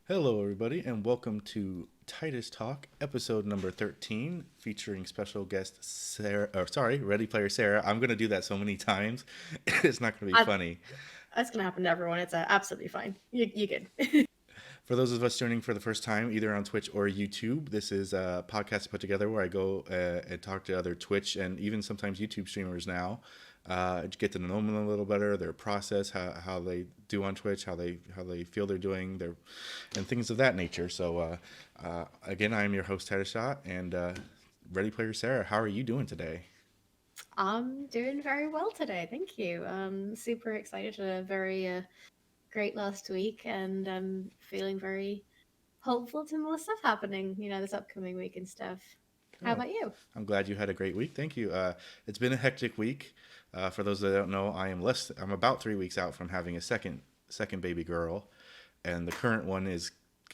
Hello, everybody, and welcome to Tidus Talk, episode number 13, featuring special guest Sarah. Or sorry, Ready Player Sarah. I'm going to do that so many times, it's not going to be I, funny. that's gonna happen to everyone. It's absolutely fine. You good? For those of us joining for the first time, either on Twitch or YouTube, this is a podcast put together where I go and talk to other Twitch and even sometimes YouTube streamers now. Get to know them a little better, their process, how they do on Twitch, how they feel they're doing, and things of that nature. So, again, I am your host, Tidus, and Ready Player Sarah. How are you doing today? I'm doing very well today. Thank you. Super excited. Had a very great last week, and I'm feeling very hopeful to more stuff happening. This upcoming week and stuff. How Oh, about you? I'm glad you had a great week. Thank you. It's been a hectic week. For those that don't know, I'm about 3 weeks out from having a second baby girl, and the current one is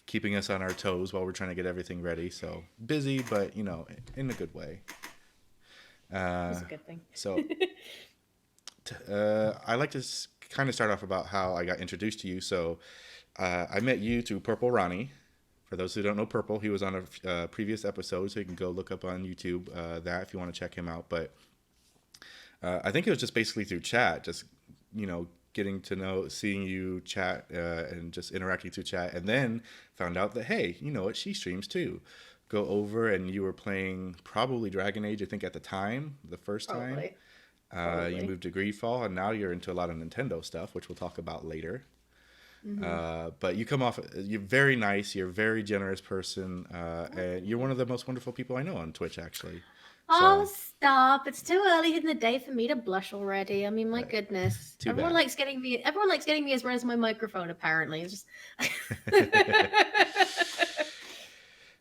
keeping us on our toes while we're trying to get everything ready. So busy, but in a good way. Uh, That's a good thing. so I like to kind of start off about how I got introduced to you. So I met you through Purple Ronnie. For those who don't know Purple, he was on a previous episode, so you can go look up on YouTube that if you want to check him out. But I think it was just basically through chat, just getting to know, seeing you chat and just interacting through chat, and then found out that hey, you know what, she streams too. Go over and you were playing probably Dragon Age, I think at the time, the first time. Probably. You Probably. moved to Greedfall, and now you're into a lot of Nintendo stuff, which we'll talk about later. Hmm. But you come off, you're very nice, you're a very generous person, and you're one of the most wonderful people I know on Twitch, actually. Oh, So, stop. It's too early in the day for me to blush already. I mean, my uh, goodness. too bad. Everyone likes getting me as red as my microphone, apparently. It's just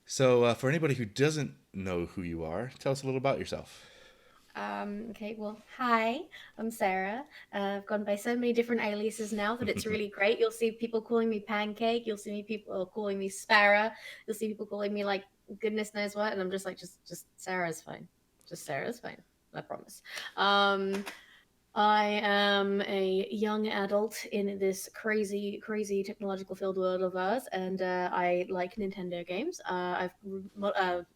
So, for anybody who doesn't know who you are, tell us a little about yourself. Okay, well, hi, I'm Sarah. I've gone by so many different aliases now that it's really great. You'll see people calling me Pancake. You'll see me people calling me Sparrow. You'll see people calling me like goodness knows what, and I'm just like, just Sarah's fine. Just Sarah's fine. I promise. Um, I am a young adult in this crazy, crazy technological field world of ours, and I like Nintendo games. I've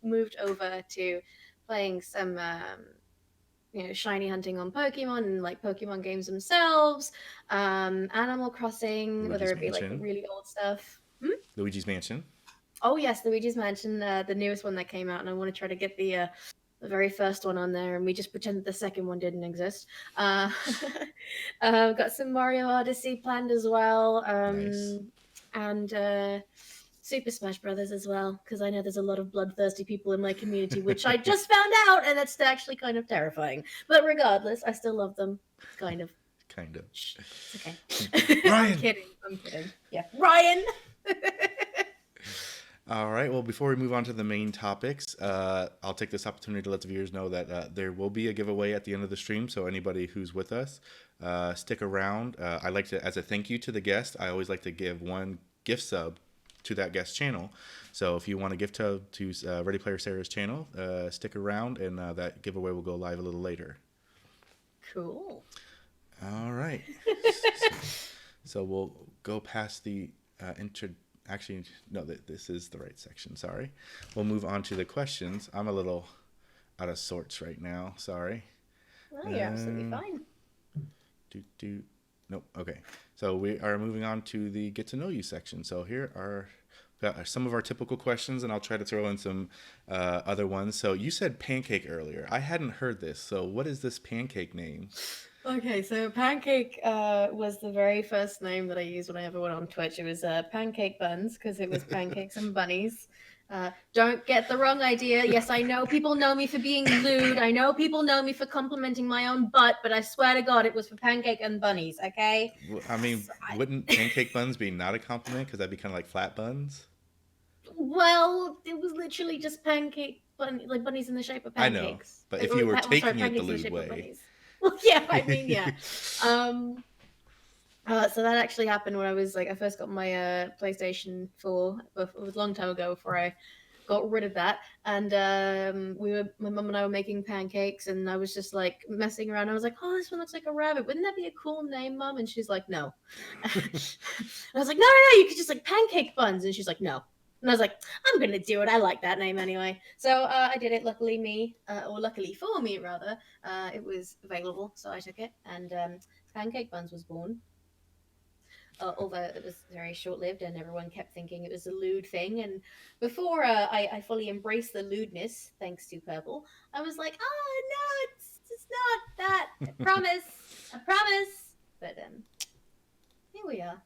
moved over to playing some shiny hunting on Pokemon and like Pokemon games themselves, Animal Crossing, whether Luigi's it be like the Mansion. really old stuff. Luigi's Mansion. Oh yes, Luigi's Mansion, the newest one that came out, and I want to try to get the very first one on there, and we just pretend the second one didn't exist. Uh, got some Mario Odyssey planned as well, Nice. and Super Smash Brothers as well, because I know there's a lot of bloodthirsty people in my community, which I just found out, and that's actually kind of terrifying. But regardless, I still love them, kind of. Kind of. Shh, it's okay. I'm Ryan! kidding. I'm kidding. Yeah, Ryan. All right. Well, before we move on to the main topics, I'll take this opportunity to let the viewers know that there will be a giveaway at the end of the stream. So anybody who's with us, stick around. I like to, as a thank you to the guest, I always like to give one gift sub to that guest channel. So if you want to gift to Ready Player Sarah's channel, stick around, and that giveaway will go live a little later. Cool. All right. So we'll go past the intro. Actually, no, this is the right section. Sorry. We'll move on to the questions. I'm a little out of sorts right now. Sorry. Well, you're absolutely Um, fine. do. Nope. Okay. So we are moving on to the get to know you section. So here are some of our typical questions, and I'll try to throw in some other ones. So you said pancake earlier. I hadn't heard this. So what is this pancake name? Okay, so Pancake was the very first name that I used when I ever went on Twitch. It was Pancake Buns because it was pancakes and bunnies. Don't get the wrong idea. Yes, I know people know me for being lewd. I know people know me for complimenting my own butt, but I swear to God, it was for pancake and bunnies. Okay. I mean, So wouldn't pancake buns be not a compliment because that'd be kind of like flat buns? well, it was literally just like bunnies in the shape of I know, pancakes. but if you were Sorry, taking it the pancakes in the lewd shape of way. bunnies. Well, yeah, I mean, yeah. Um, so that actually happened when I was like I first got my PlayStation 4. It was a long time ago before I got rid of that, and my mum and I were making pancakes, and I was just like messing around. I was like, "Oh, this one looks like a rabbit. Wouldn't that be a cool name, Mum?" And she's like, "No." And I was like, "No, no, no! You could just like pancake buns." And she's like, "No." And I was like, "I'm gonna do it. I like that name anyway." So I did it. Luckily for me, rather, it was available, so I took it, and pancake buns was born. Although it was very short lived and everyone kept thinking it was a lewd thing. And before I fully embraced the lewdness, thanks to Purple, I was like, oh no, it's not that. I promise. I promise. But here we are.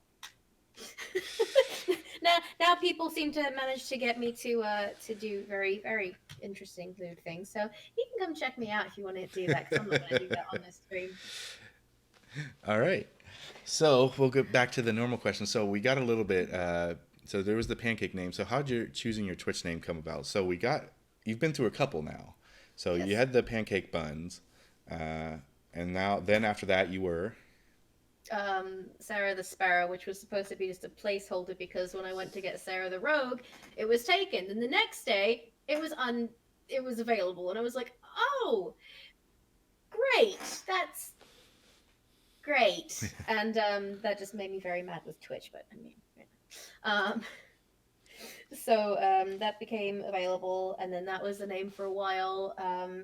Now people seem to manage to get me to do very interesting lewd things. So you can come check me out if you want to do that, because I'm not going to do that on this stream. All right. So we'll get back to the normal question. So we got a little bit. So there was the pancake name. So how'd your choosing your Twitch name come about? So you've been through a couple now. So you Yes. had the pancake buns, uh, and then after that you were. Sarah the Sparrow, which was supposed to be just a placeholder because when I went to get Sarah the Rogue, it was taken. Then the next day, it was available, and I was like, oh, great, that's great, and that just made me very mad with Twitch. But I mean, um, so that became available, and then that was the name for a while.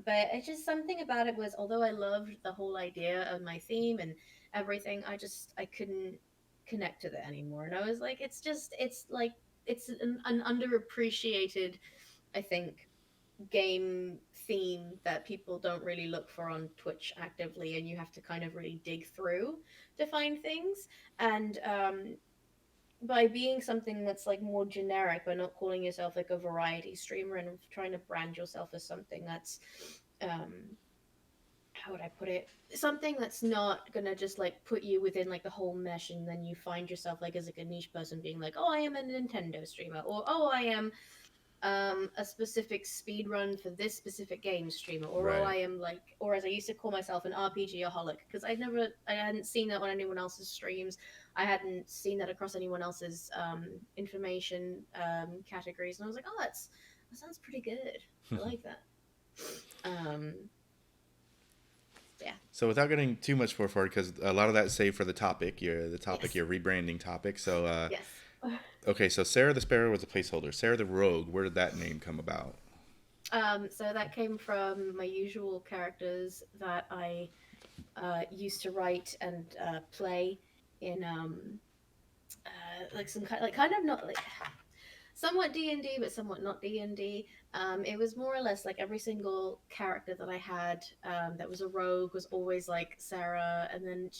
But it's just something about it was, although I loved the whole idea of my theme and everything, I couldn't connect to that anymore. And I was like, it's an underappreciated, I think, game theme that people don't really look for on Twitch actively, and you have to kind of really dig through to find things. And by being something that's like more generic, by not calling yourself like a variety streamer and trying to brand yourself as something that's um how would I put it, something that's not gonna just like put you within like the whole mesh, and then you find yourself like as like a niche person being like, oh, I am a Nintendo streamer, or oh, I am a specific speed run for this specific game streamer, or oh, Right. I am like, or as I used to call myself, an RPG-aholic, because I hadn't seen that on anyone else's streams. I hadn't seen that across anyone else's information categories, and I was like, oh, that sounds pretty good. I like that. Um, yeah. So without getting too much forward, because a lot of that's saved for the topic, Yes. your rebranding topic. So Yes. okay, so Sarah the Sparrow was a placeholder. Sarah the Rogue, where did that name come about? So that came from my usual characters that I used to write and play in like some kind, like kind of not like somewhat D&D, but somewhat not D&D. It was more or less like every single character that I had that was a rogue was always like Sarah, and then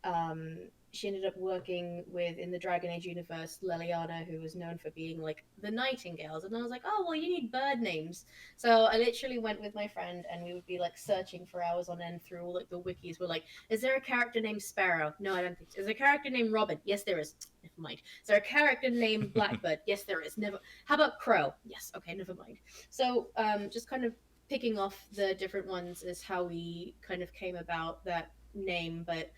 um, she ended up working with, in the Dragon Age universe, Leliana, who was known for being like the Nightingales. And I was like, oh, well, you need bird names. So I literally went with my friend, and we would be like searching for hours on end through all like the wikis. We're like, is there a character named Sparrow? No, I don't think so. Is there a character named Robin? Yes, there is. Never mind. Is there a character named Blackbird? Yes, there is. Never. How about Crow? Yes. Okay, never mind. So just kind of picking off the different ones is how we kind of came about that name. But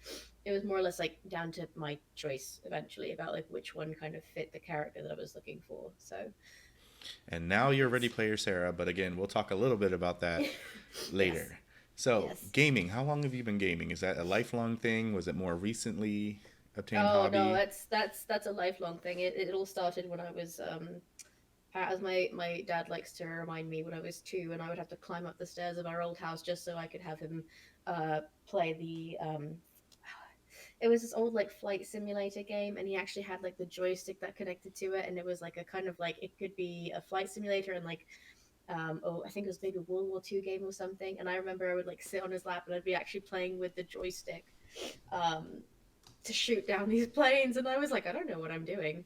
it was more or less like down to my choice eventually about like which one kind of fit the character that I was looking for. So And now you're Ready Player Sarah, but again, we'll talk a little bit about that yes, later. So, yes. gaming, how long have you been gaming? Is that a lifelong thing? Was it more recently obtained Oh no, hobby? that's a lifelong thing. It all started when I was as my dad likes to remind me, when I was 2, and I would have to climb up the stairs of our old house just so I could have him play the it was this old like flight simulator game, and he actually had like the joystick that connected to it, and it was like a kind of like, it could be a flight simulator and like oh, I think it was maybe a World War II game or something. And I remember I would like sit on his lap and I'd be actually playing with the joystick um to shoot down these planes, and I was like, I don't know what I'm doing.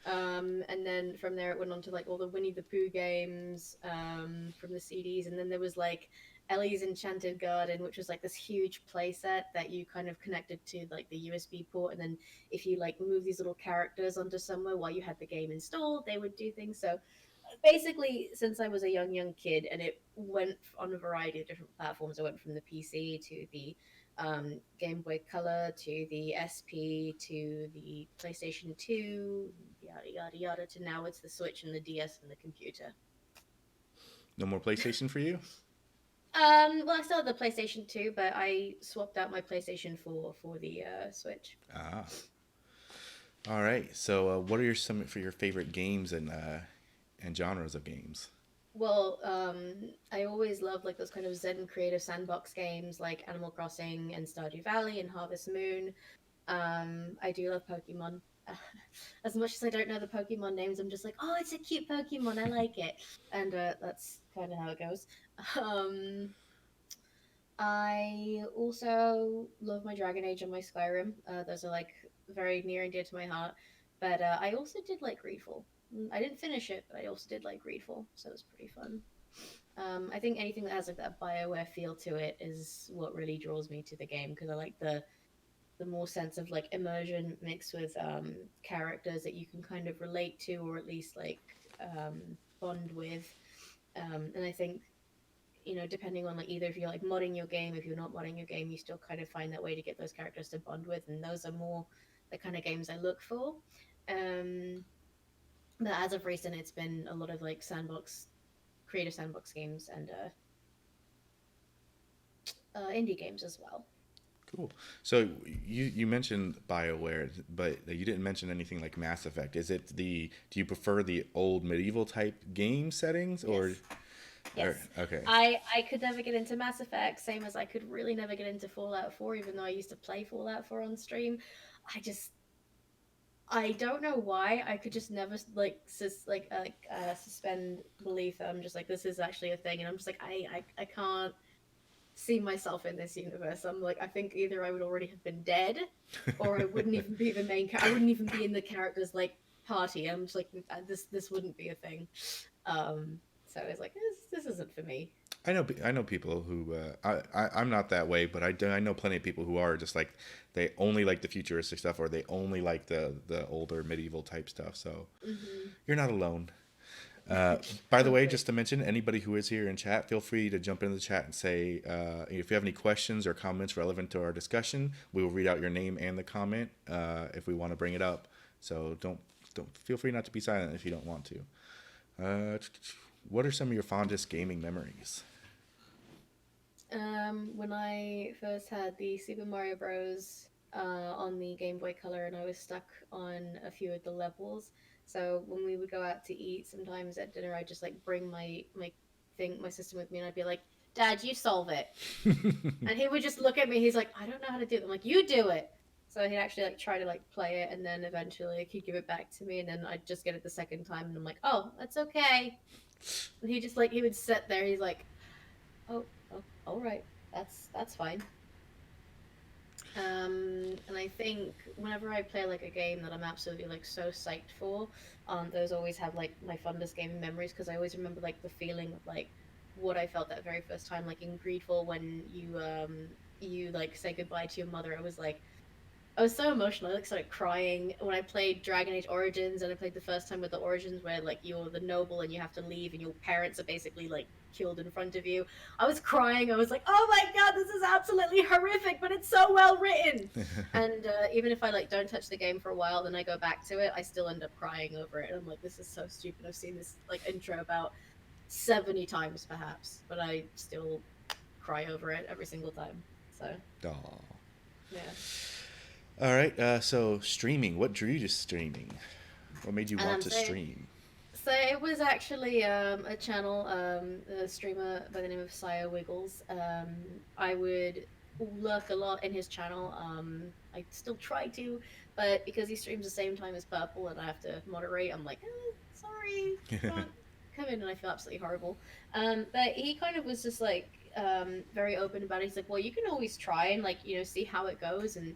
And then from there it went on to like all the Winnie the Pooh games from the CDs, and then there was like Ellie's Enchanted Garden, which was like this huge playset that you kind of connected to like the USB port, and then if you like move these little characters onto somewhere while you had the game installed, they would do things. So basically, since I was a young kid, and it went on a variety of different platforms. I went from the PC to the Game Boy Color to the SP to the PlayStation 2, yada yada yada, to now it's the Switch and the DS and the computer. No more PlayStation for you? Well, I still have the PlayStation 2, but I swapped out my PlayStation 4 for the Switch. Ah. All right. So, what are some for your favorite games and genres of games? Well, I always love like those kind of Zen creative sandbox games like Animal Crossing and Stardew Valley and Harvest Moon. I do love Pokemon. As much as I don't know the Pokemon names, I'm just like, oh, it's a cute Pokemon. I like it, and that's kind of how it goes. Um, I also love my Dragon Age and my Skyrim. Those are like very near and dear to my heart. But I also did like Greedfall. I didn't finish it, but I also did like Greedfall, so it was pretty fun. I think anything that has like that Bioware feel to it is what really draws me to the game because I like the more sense of like immersion mixed with characters that you can kind of relate to or at least like bond with. And I think depending on like either if you're like modding your game, if you're not modding your game, you still kind of find that way to get those characters to bond with, and those are more the kind of games I look for. Um, but as of recent, it's been a lot of like creative sandbox games and indie games as well. Cool. So you mentioned BioWare, but you didn't mention anything like Mass Effect. Is it the do you prefer the old medieval type game settings or Yes. Yes. okay. I could never get into Mass Effect, same as I could really never get into Fallout 4, even though I used to play Fallout 4 on stream. I just I don't know why I could just never suspend belief that I'm just like this is actually a thing, and I'm just like I can't see myself in this universe. I'm like I think either I would already have been dead, or I wouldn't even be the main. I wouldn't even be in the character's like party. I'm just like this wouldn't be a thing. So I was like this isn't for me. I know people who I'm not that way, but I know plenty of people who are just like they only like the futuristic stuff or they only like the older medieval type stuff. So Hmm. you're not alone. By the Oh, way, good. just to mention, anybody who is here in chat, feel free to jump into the chat and say if you have any questions or comments relevant to our discussion. We will read out your name and the comment if we want to bring it up. So don't feel free not to be silent if you don't want to. Uh, what are some of your fondest gaming memories? When I first had the Super Mario Bros. On the Game Boy Color, and I was stuck on a few of the levels. So when we would go out to eat, sometimes at dinner, I'd just like bring my system with me, and I'd be like, "Dad, you solve it," and he would just look at me. He's like, "I don't know how to do it." I'm like, "You do it." So he'd actually like try to like play it, and then eventually like, he'd give it back to me, and then I'd just get it the second time, and I'm like, "Oh, that's okay." And he just like he would sit there. He's like, oh, all right, that's fine. And I think whenever I play like a game that I'm absolutely like so psyched for, those always have like my fondest gaming memories because I always remember like the feeling of like what I felt that very first time, like in Greedfall when you like say goodbye to your mother. I was so emotional. I like started crying when I played Dragon Age Origins, and I played the first time with the Origins, where like you're the noble and you have to leave, and your parents are basically like killed in front of you. I was crying. I was like, "Oh my god, this is absolutely horrific, but it's so well written." And even if I like don't touch the game for a while, then I go back to it, I still end up crying over it. And I'm like, "This is so stupid." I've seen this like intro about 70 times, perhaps, but I still cry over it every single time. So Aw. yeah. All right. So streaming. What drew you to streaming? What made you want to So stream? So it was actually a channel, a streamer by the name of Sire Wiggles. I would lurk a lot in his channel. I still try to, but because he streams the same time as Purple and I have to moderate, I'm like, sorry, can't come in, and I feel absolutely horrible. But he kind of was just like very open about it. He's like, well, you can always try and like see how it goes, and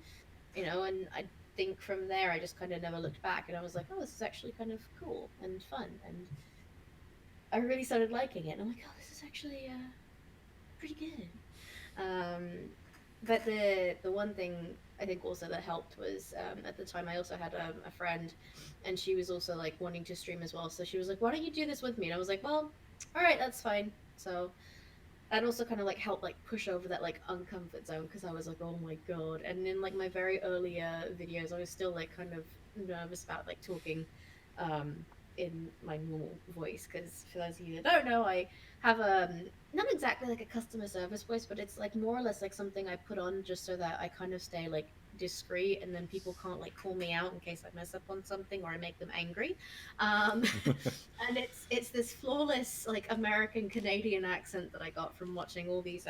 and I think from there I just kind of never looked back, and I was like, oh, this is actually kind of cool and fun, and I really started liking it. And I'm like, oh, this is actually pretty good. But the one thing I think also that helped was at the time I also had a friend, and she was also like wanting to stream as well. So she was like, why don't you do this with me? And I was like, well, all right, that's fine. So that also kind of like helped like push over that like uncomfort zone, because I was like, oh my god. And in like my very earlier videos, I was still like kind of nervous about like talking in my normal voice, because for those of you that don't know, I have not exactly like a customer service voice, but it's like more or less like something I put on just so that I kind of stay like discreet, and then people can't like call me out in case I mess up on something or I make them angry. um and it's this flawless like American Canadian accent that I got from watching all these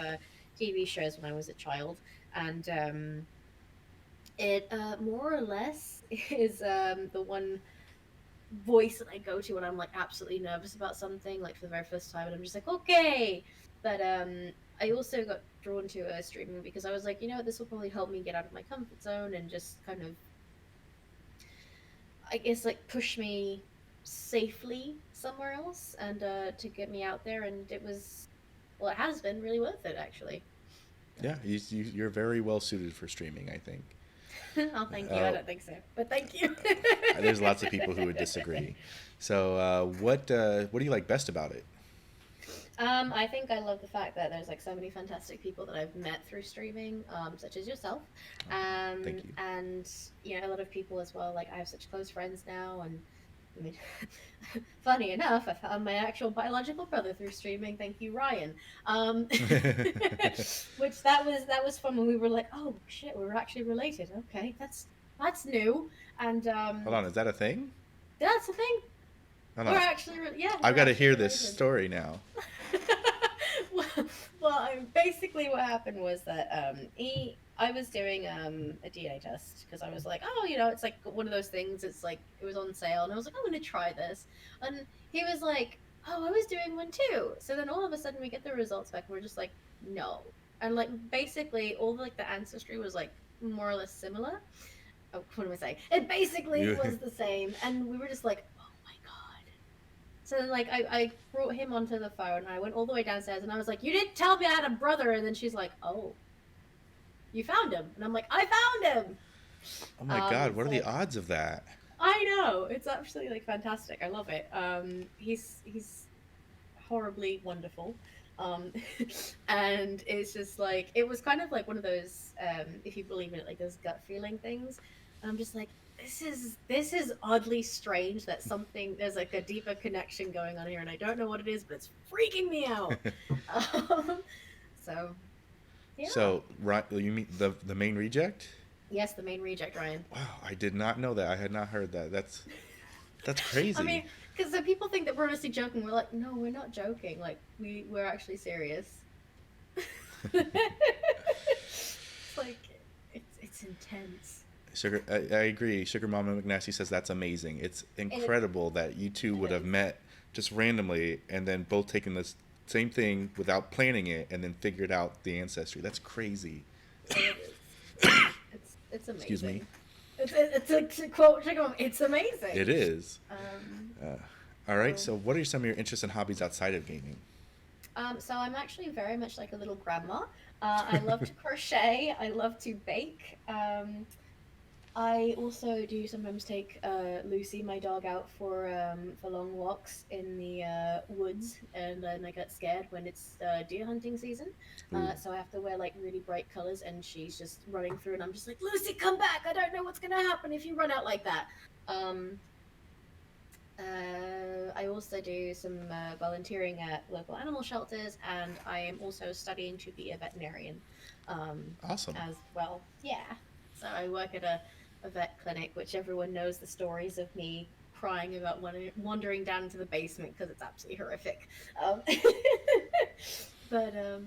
TV shows when I was a child. And it more or less is the one voice that I go to when I'm like absolutely nervous about something, like for the very first time, and I'm just like, okay. But I also got drawn to streaming because I was like, you know what, this will probably help me get out of my comfort zone and just kind of, I guess, like push me safely somewhere else, and to get me out there. And it was, well, it has been really worth it actually. Yeah, you're very well suited for streaming, I think. Oh, thank you. I don't think so, but thank you. There's lots of people who would disagree. So, what do you like best about it? I think I love the fact that there's like so many fantastic people that I've met through streaming, such as yourself, Thank you. and you know, a lot of people as well. Like I have such close friends now, and I mean, funny enough, I found my actual biological brother through streaming. Thank you, Ryan. Um, which that was fun when we were like, oh shit, we're actually related. Okay, that's new, and Hold on, is that a thing? that's the thing. Hold We're on, actually, yeah, I've we're got to actually hear this related. story now. well, basically what happened was that I was doing a DNA test because I was like, oh, you know, it's like one of those things. It's like it was on sale, and I was like, I'm going to try this. And he was like, oh, I was doing one too. So then all of a sudden we get the results back, and we're just like, no. And like basically all like the ancestry was like more or less similar. Oh, what am I saying? It basically You, was the same, and we were just like, oh my god. So then, like, I brought him onto the phone, and I went all the way downstairs, and I was like, "You didn't tell me I had a brother." And then she's like, "Oh, you found him?" And I'm like, "I found him." oh my God, what are the So odds of that? I know it's absolutely like fantastic. I love it. He's horribly wonderful. Um, and it's just like it was kind of like one of those, if you believe in it, like those gut feeling things. And I'm just like, this is oddly strange that something there's like a deeper connection going on here, and I don't know what it is, but it's freaking me out. Um, so yeah, So, right, you mean the main reject? yes, the main reject, Ryan. Wow, I did not know that. I had not heard that. That's I crazy. mean, because some people think that we're honestly joking. We're like, no, we're not joking. Like we're actually serious. It's like it's intense. Sugar, I agree. Sugar Mama McNasty says that's amazing. It's It incredible that you two it would have is. met just randomly and then both taken this same thing without planning it and then figured out the ancestry. That's crazy. It is. It's Excuse me. amazing. It's a quote. Check on. It's amazing. It is. Um. Uh, all right. So So, what are some of your interests and hobbies outside of gaming? so I'm actually very much like a little grandma. I love to crochet. I love to bake. I also do sometimes take Lucy, my dog, out for long walks in the woods, and then I get scared when it's deer hunting season. Ooh. So I have to wear like really bright colors, and she's just running through, and I'm just like, Lucy, come back! I don't know what's gonna happen if you run out like that. Um, I also do some volunteering at local animal shelters, and I am also studying to be a veterinarian Awesome. as well. Yeah. So I work at a vet clinic, which everyone knows the stories of me crying about wandering down into the basement because it's absolutely horrific. Um, but yeah.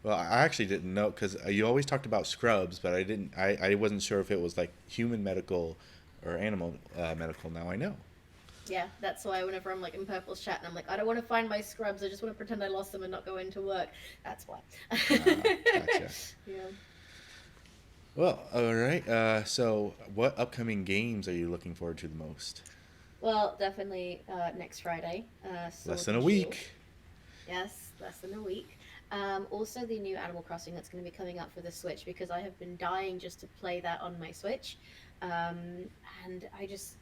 Well, I actually didn't know because you always talked about scrubs, but I didn't. I wasn't sure if it was like human medical or animal medical. Now I know. Yeah, that's why whenever I'm like in Purple's chat and I'm like, I don't want to find my scrubs, I just want to pretend I lost them and not go into work. That's why. Gotcha. Yeah. Well, all right. So, what upcoming games are you looking forward to the most? Well, definitely next Friday, Less Sword than a and Shield. week. Yes, less than a week. Also, the new Animal Crossing that's going to be coming out for the Switch, because I have been dying just to play that on my Switch. Um, and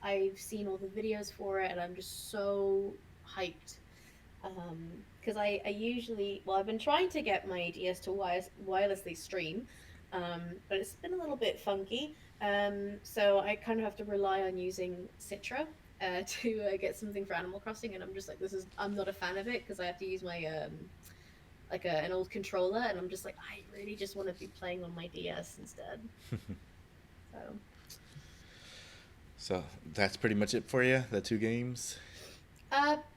I've seen all the videos for it, and I'm just so hyped. because I usually, well, I've been trying to get my DS to wirelessly stream, but it's been a little bit funky. So I kind of have to rely on using Citra to get something for Animal Crossing, and I'm just like, I'm not a fan of it because I have to use my an old controller, and I'm just like, I really just want to be playing on my DS instead. So So that's pretty much it for you, the two games?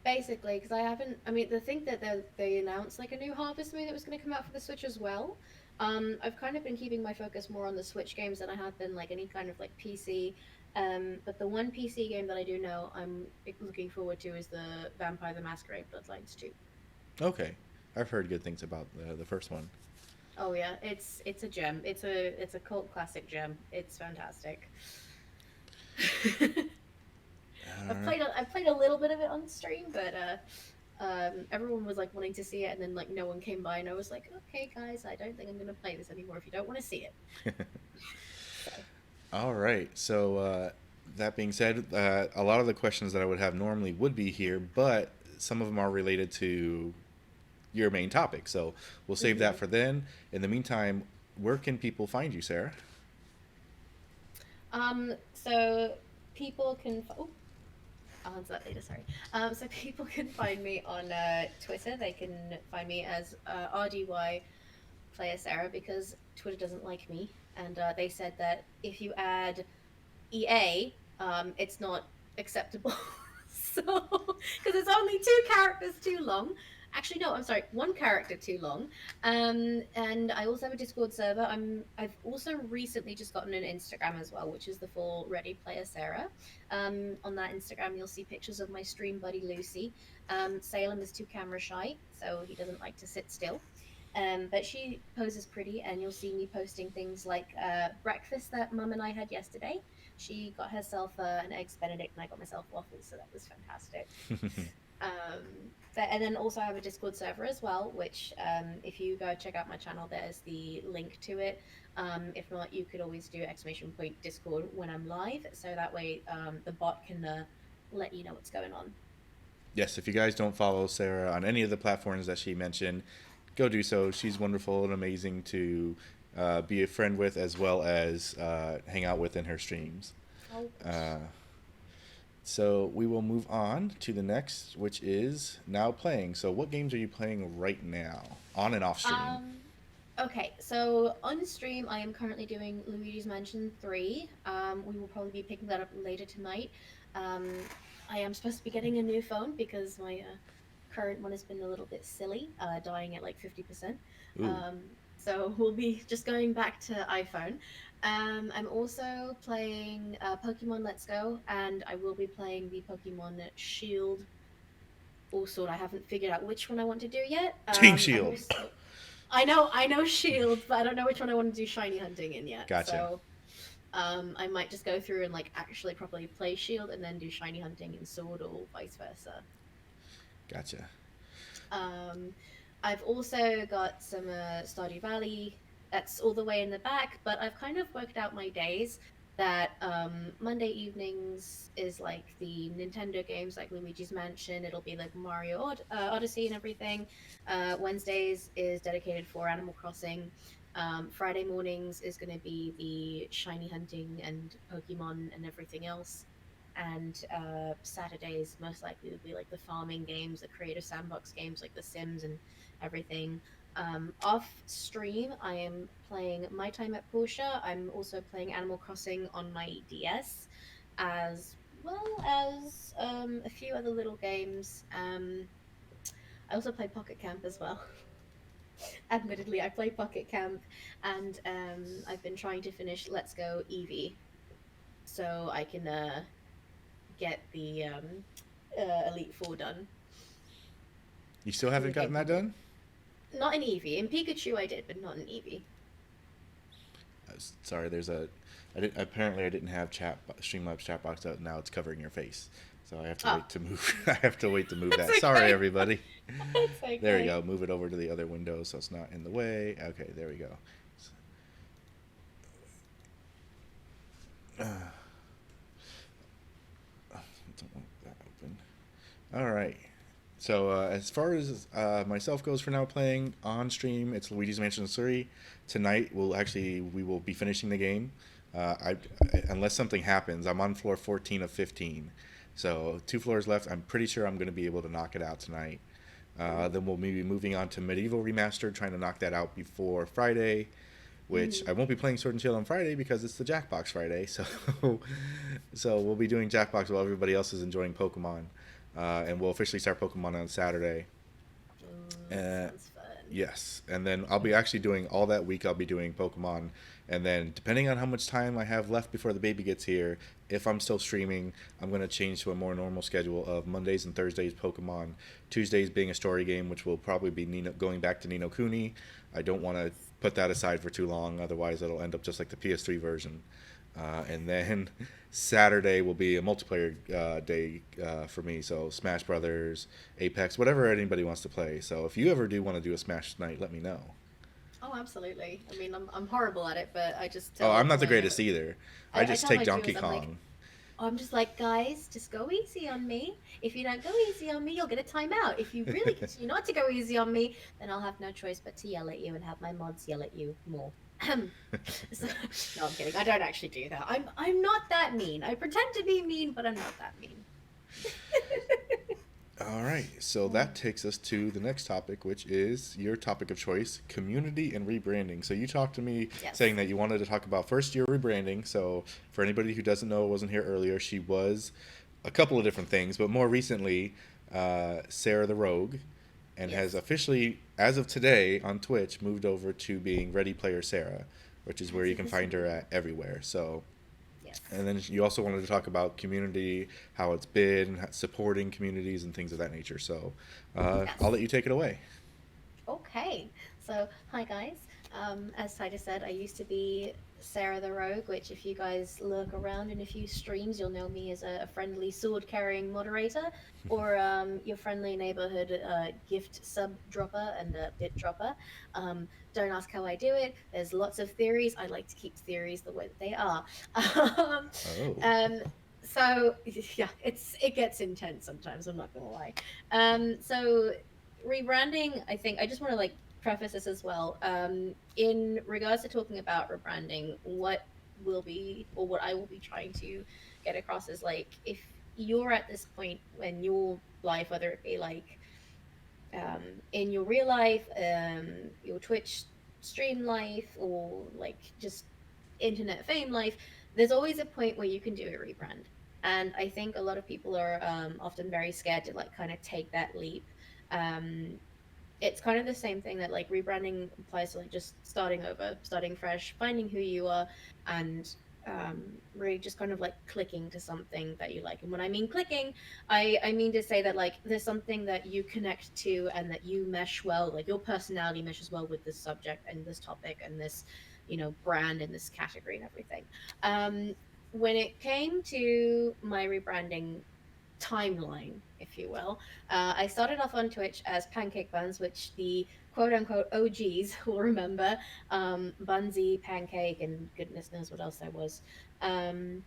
basically, because I haven't. I mean, the thing that they announced like a new Harvest Moon that was going to come out for the Switch as well. I've kind of been keeping my focus more on the Switch games than I have been like any kind of like PC. But the one PC game that I do know I'm looking forward to is the Vampire the Masquerade Bloodlines 2. Okay. I've heard good things about the first one. Oh yeah, it's a gem. It's a cult classic gem. It's fantastic. All right. I've played a little bit of it on stream, but everyone was like wanting to see it, and then like no one came by, and I was like, okay, guys, I don't think I'm gonna play this anymore if you don't want to see it. So, All right. So that being said, a lot of the questions that I would have normally would be here, but some of them are related to your main topic. So we'll save that mhm. for then. In the meantime, where can people find you, Sarah? So people can. Oh, I'll answer that later. Sorry. So people can find me on Twitter. They can find me as RDY Player Sarah because Twitter doesn't like me, and they said that if you add EA, it's not acceptable. So, because it's only two characters too long. Actually, no, I'm sorry, one character too long. And I also have a Discord server. I've also recently just gotten an Instagram as well, which is the full Ready Player Sarah. On that Instagram, you'll see pictures of my stream buddy Lucy. Salem is too camera shy, so he doesn't like to sit still. But she poses pretty, and you'll see me posting things like breakfast that Mum and I had yesterday. She got herself an eggs Benedict, and I got myself waffles, so that was fantastic. And then also I have a Discord server as well, which if you go check out my channel, there's the link to it. If not, you could always do exclamation point Discord when I'm live, so that way the bot can let you know what's going on. Yes, if you guys don't follow Sarah on any of the platforms that she mentioned, go do so. She's wonderful and amazing to be a friend with as well as hang out with in her streams. Oh, Uh, so we will move on to the next, which is now playing. So what games are you playing right now, on and off stream? um, okay, so on stream, I am currently doing Luigi's Mansion 3. We will probably be picking that up later tonight. I am supposed to be getting a new phone because my current one has been a little bit silly, dying at like 50%. Ooh, So we'll be just going back to iPhone. I'm also playing Pokemon Let's Go, and I will be playing the Pokemon Shield or Sword. I haven't figured out which one I want to do yet. Team I Shield. know I know Shield, but I don't know which one I want to do shiny hunting in yet. Gotcha. So I might just go through and like actually properly play Shield and then do shiny hunting in Sword or vice versa. Gotcha. Um, I've also got some Stardew Valley. That's all the way in the back, but I've kind of worked out my days that Monday evenings is like the Nintendo games like Luigi's Mansion. It'll be like Mario Odyssey and everything. Wednesdays is dedicated for Animal Crossing. Friday mornings is going to be the shiny hunting and Pokemon and everything else. And Saturdays most likely would be like the farming games, the creative sandbox games like The Sims and everything. Off stream, I am playing My Time at Portia. I'm also playing Animal Crossing on my DS, as well as a few other little games. I also play Pocket Camp as well. Admittedly, I play Pocket Camp, and I've been trying to finish Let's Go Eevee so I can get the Elite Four done. You still In the haven't game gotten that done? Not in Eevee. In Pikachu, I did, but not in Eevee. Sorry, apparently I didn't have Streamlabs chat box out. Now it's covering your face, so I have to Oh, wait to move. I have to wait to move it's that. Sorry, okay. everybody. It's There we okay. go. Move it over to the other window so it's not in the way. Okay, there we go. Uh, don't want that open. All right. So as far as myself goes for now, playing on stream, it's Luigi's Mansion 3. Tonight we will be finishing the game. I Unless something happens, I'm on floor 14 of 15. So two floors left. I'm pretty sure I'm going to be able to knock it out tonight. Ooh. Then we'll be moving on to Medieval Remastered, trying to knock that out before Friday, which Mm. I won't be playing Sword and Shield on Friday because it's the Jackbox Friday. So, so we'll be doing Jackbox while everybody else is enjoying Pokemon, and we'll officially start Pokemon on Saturday. Oh, that Uh, sounds fun. yes, and then I'll be actually doing all that week. I'll be doing Pokemon, and then depending on how much time I have left before the baby gets here, if I'm still streaming, I'm gonna change to a more normal schedule of Mondays and Thursdays Pokemon, Tuesdays being a story game, which will probably be going back to Nino Kuni. I don't want to Nice. put that aside for too long, otherwise it'll end up just like the PS3 version. And then Saturday will be a multiplayer day for me. So Smash Brothers, Apex, whatever anybody wants to play. So if you ever do want to do a Smash night, let me know. Oh, absolutely. I mean, I'm horrible at it, but I just Oh, tell I'm not the my greatest either. I I just tell take my Donkey viewers, I'm like, Kong. I'm just like, guys, just go easy on me. If you don't go easy on me, you'll get a timeout. If you really continue not to go easy on me, then I'll have no choice but to yell at you and have my mods yell at you more. So, no, I'm kidding. I don't actually do that. I'm not that mean. I pretend to be mean, but I'm not that mean. All right, so that takes us to the next topic, which is your topic of choice, community and rebranding. So you talked to me saying Yes. that you wanted to talk about first your rebranding. So for anybody who doesn't know, wasn't here earlier, she was a couple of different things, but more recently, Sarah the Rogue, and has Yes. officially, as of today, on Twitch, moved over to being Ready Player Sarah, which is where As you of can this find her moment. at everywhere. So Yes. and then you also wanted to talk about community, how it's been, supporting communities, and things of that nature. So I'll Yes. let you take it away. Okay, so hi guys. As Titus said, I used to be Sarah the Rogue, which, if you guys lurk around in a few streams, you'll know me as a friendly sword carrying moderator, or your friendly neighborhood gift sub dropper and bit dropper. Don't ask how I do it. There's lots of theories. I like to keep theories the way that they are. um, Oh. um, so yeah, it gets intense sometimes. I'm not gonna lie. So rebranding, I think I just want to like preface this as well. In regards to talking about rebranding, what will be or what I will be trying to get across is like, if you're at this point in your life, whether it be like in your real life, your Twitch stream life, or like just internet fame life, there's always a point where you can do a rebrand. And I think a lot of people are often very scared to like kind of take that leap. Um, it's kind of the same thing that like rebranding applies to, like just starting over, starting fresh, finding who you are, and really just kind of like clicking to something that you like. And when I mean clicking, I mean to say that like there's something that you connect to and that you mesh well, like your personality meshes well with this subject and this topic and this, brand and this category and everything. When it came to my rebranding timeline, if you will. I started off on Twitch as Pancake Buns, which the quote unquote OGs will remember. Bunsy, Pancake, and goodness knows what else there was. Um,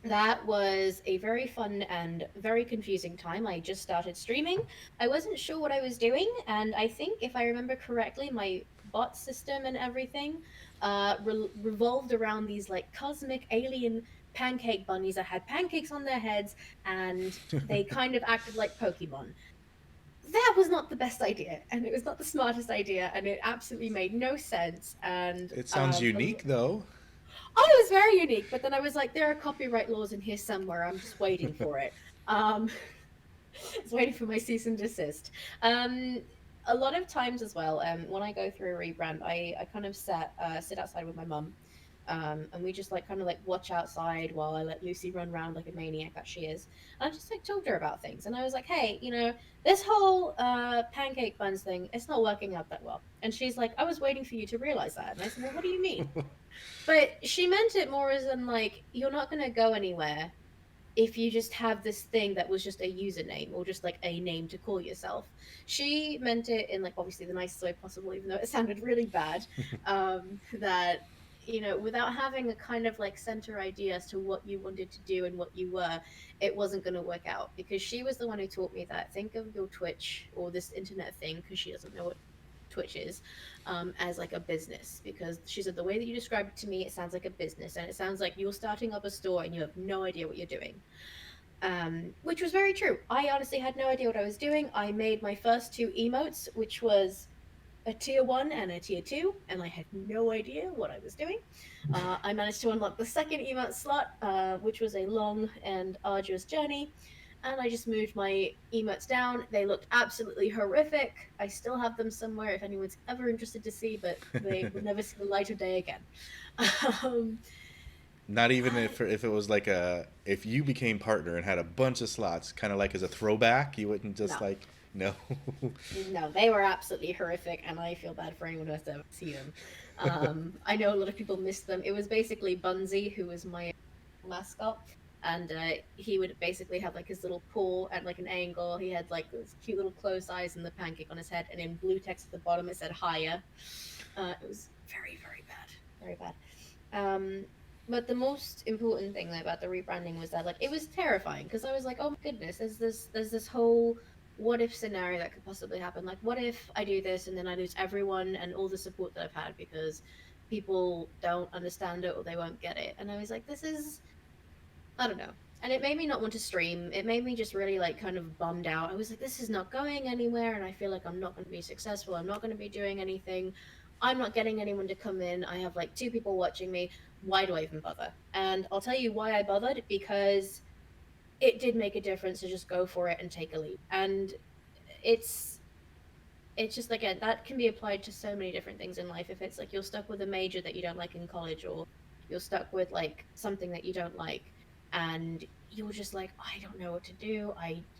that was a very fun and very confusing time. I just started streaming. I wasn't sure what I was doing, and I think, if I remember correctly, my bot system and everything revolved around these like cosmic alien pancake bunnies that had pancakes on their heads, and they kind of acted like Pokemon. That was not the best idea, and it was not the smartest idea, and it absolutely made no sense. And It sounds unique, though. oh, it was very unique. But then I was like, there are copyright laws in here somewhere. I'm just waiting for it. Um, it's waiting for my cease and desist. Um, a lot of times as well, when I go through a rebrand, I kind of sit outside with my mum. And we just like kind of like watch outside while I let Lucy run around like a maniac that she is. And I just like talked to her about things. And I was like, hey, this whole pancake buns thing, it's not working out that well. And she's like, I was waiting for you to realize that. And I said, well, what do you mean? But she meant it more as in like, you're not going to go anywhere if you just have this thing that was just a username or just like a name to call yourself. She meant it in like obviously the nicest way possible, even though it sounded really bad. That without having a kind of like center idea as to what you wanted to do and what you were, it wasn't going to work out, because she was the one who taught me that think of your Twitch or this internet thing, because she doesn't know what Twitch is, as like a business. Because she said the way that you described it to me, it sounds like a business, and it sounds like you're starting up a store and you have no idea what you're doing. Which was very true. I honestly had no idea what I was doing. I made my first two emotes, which was a tier 1 and a tier 2, and I had no idea what I was doing. I managed to unlock the second emote slot, which was a long and arduous journey, and I just moved my emotes down. They looked absolutely horrific. I still have them somewhere if anyone's ever interested to see, but they would never see the light of day again. um, Not even if it was like if you became partner and had a bunch of slots, kind of like as a throwback, you wouldn't just no, like no. no, they were absolutely horrific, and I feel bad for anyone who has to ever see them. I know a lot of people miss them. It was basically Bunsey, who was my mascot, and he would basically have like his little paw at like an angle. He had like those cute little closed eyes and the pancake on his head, and in blue text at the bottom it said "higher." It was very, very bad, very bad. Um, but the most important thing about the rebranding was that like it was terrifying, because I was like, oh my goodness, there's this whole what if scenario that could possibly happen. Like, what if I do this and then I lose everyone and all the support that I've had because people don't understand it or they won't get it? And I was like, this is, I don't know. And it made me not want to stream. It made me just really like kind of bummed out. I was like, this is not going anywhere, and I feel like I'm not going to be successful. I'm not going to be doing anything. I'm not getting anyone to come in. I have like two people watching me. Why do I even bother? And I'll tell you why I bothered, because it did make a difference to just go for it and take a leap. And it's it's just, again, that can be applied to so many different things in life. If it's like you're stuck with a major that you don't like in college, or you're stuck with like something that you don't like, and you're just like, I don't know what to do.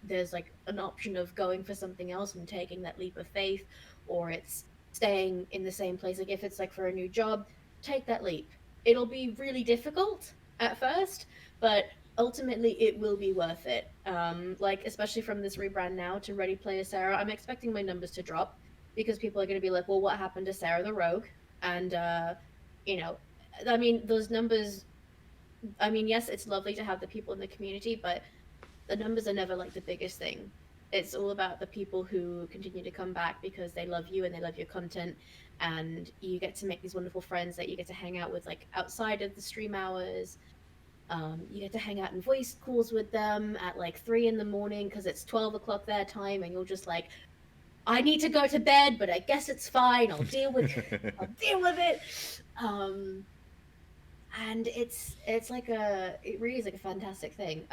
There's like an option of going for something else and taking that leap of faith, or it's staying in the same place. Like if it's like for a new job, take that leap. It'll be really difficult at first, but ultimately it will be worth it. Like especially from this rebrand now to Ready Player Sarah, I'm expecting my numbers to drop, because people are going to be like, well, what happened to Sarah the Rogue? And you know I mean, those numbers, I mean, yes, it's lovely to have the people in the community, but the numbers are never like the biggest thing. It's all about the people who continue to come back because they love you and they love your content, and you get to make these wonderful friends that you get to hang out with like outside of the stream hours. You get to hang out in voice calls with them at like 3 in the morning because it's 12 o'clock their time, and you're just like, I need to go to bed, but I guess it's fine. I'll deal with I'll deal with it. Um, and it's like it really is like a fantastic thing.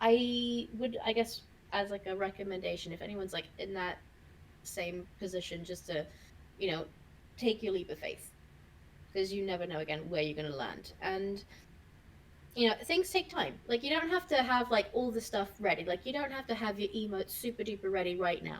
I would, I guess, as like a recommendation, if anyone's like in that same position, just to, you know, take your leap of faith, because you never know again where you're going to land. And things take time. Like you don't have to have like all the stuff ready. Like you don't have to have your emotes super duper ready right now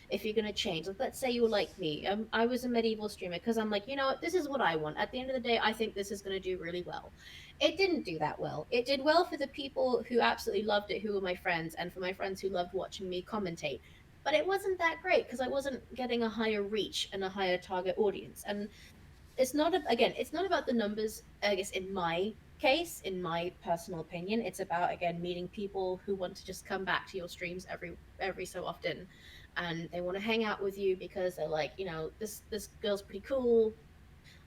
if you're going to change. Like, let's say you're like me. I was a medieval streamer because I'm like, you know what, this is what I want. At the end of the day, I think this is going to do really well. It didn't do that well. It did well for the people who absolutely loved it, who were my friends, and for my friends who loved watching me commentate. But it wasn't that great because I wasn't getting a higher reach and a higher target audience. And it's not, again, it's not about the numbers, I guess, in my case, in my personal opinion. It's about, again, meeting people who want to just come back to your streams every so often, and they want to hang out with you because they're like, this girl's pretty cool.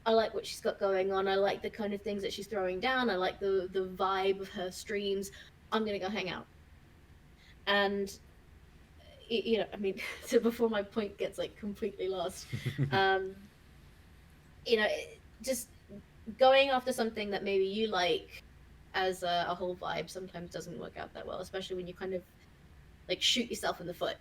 I like what she's got going on. I like the kind of things that she's throwing down. I like the vibe of her streams. I'm gonna go hang out. And I mean, so before my point gets like completely lost, um just going after something that maybe you like as a whole vibe sometimes doesn't work out that well, especially when you kind of like shoot yourself in the foot,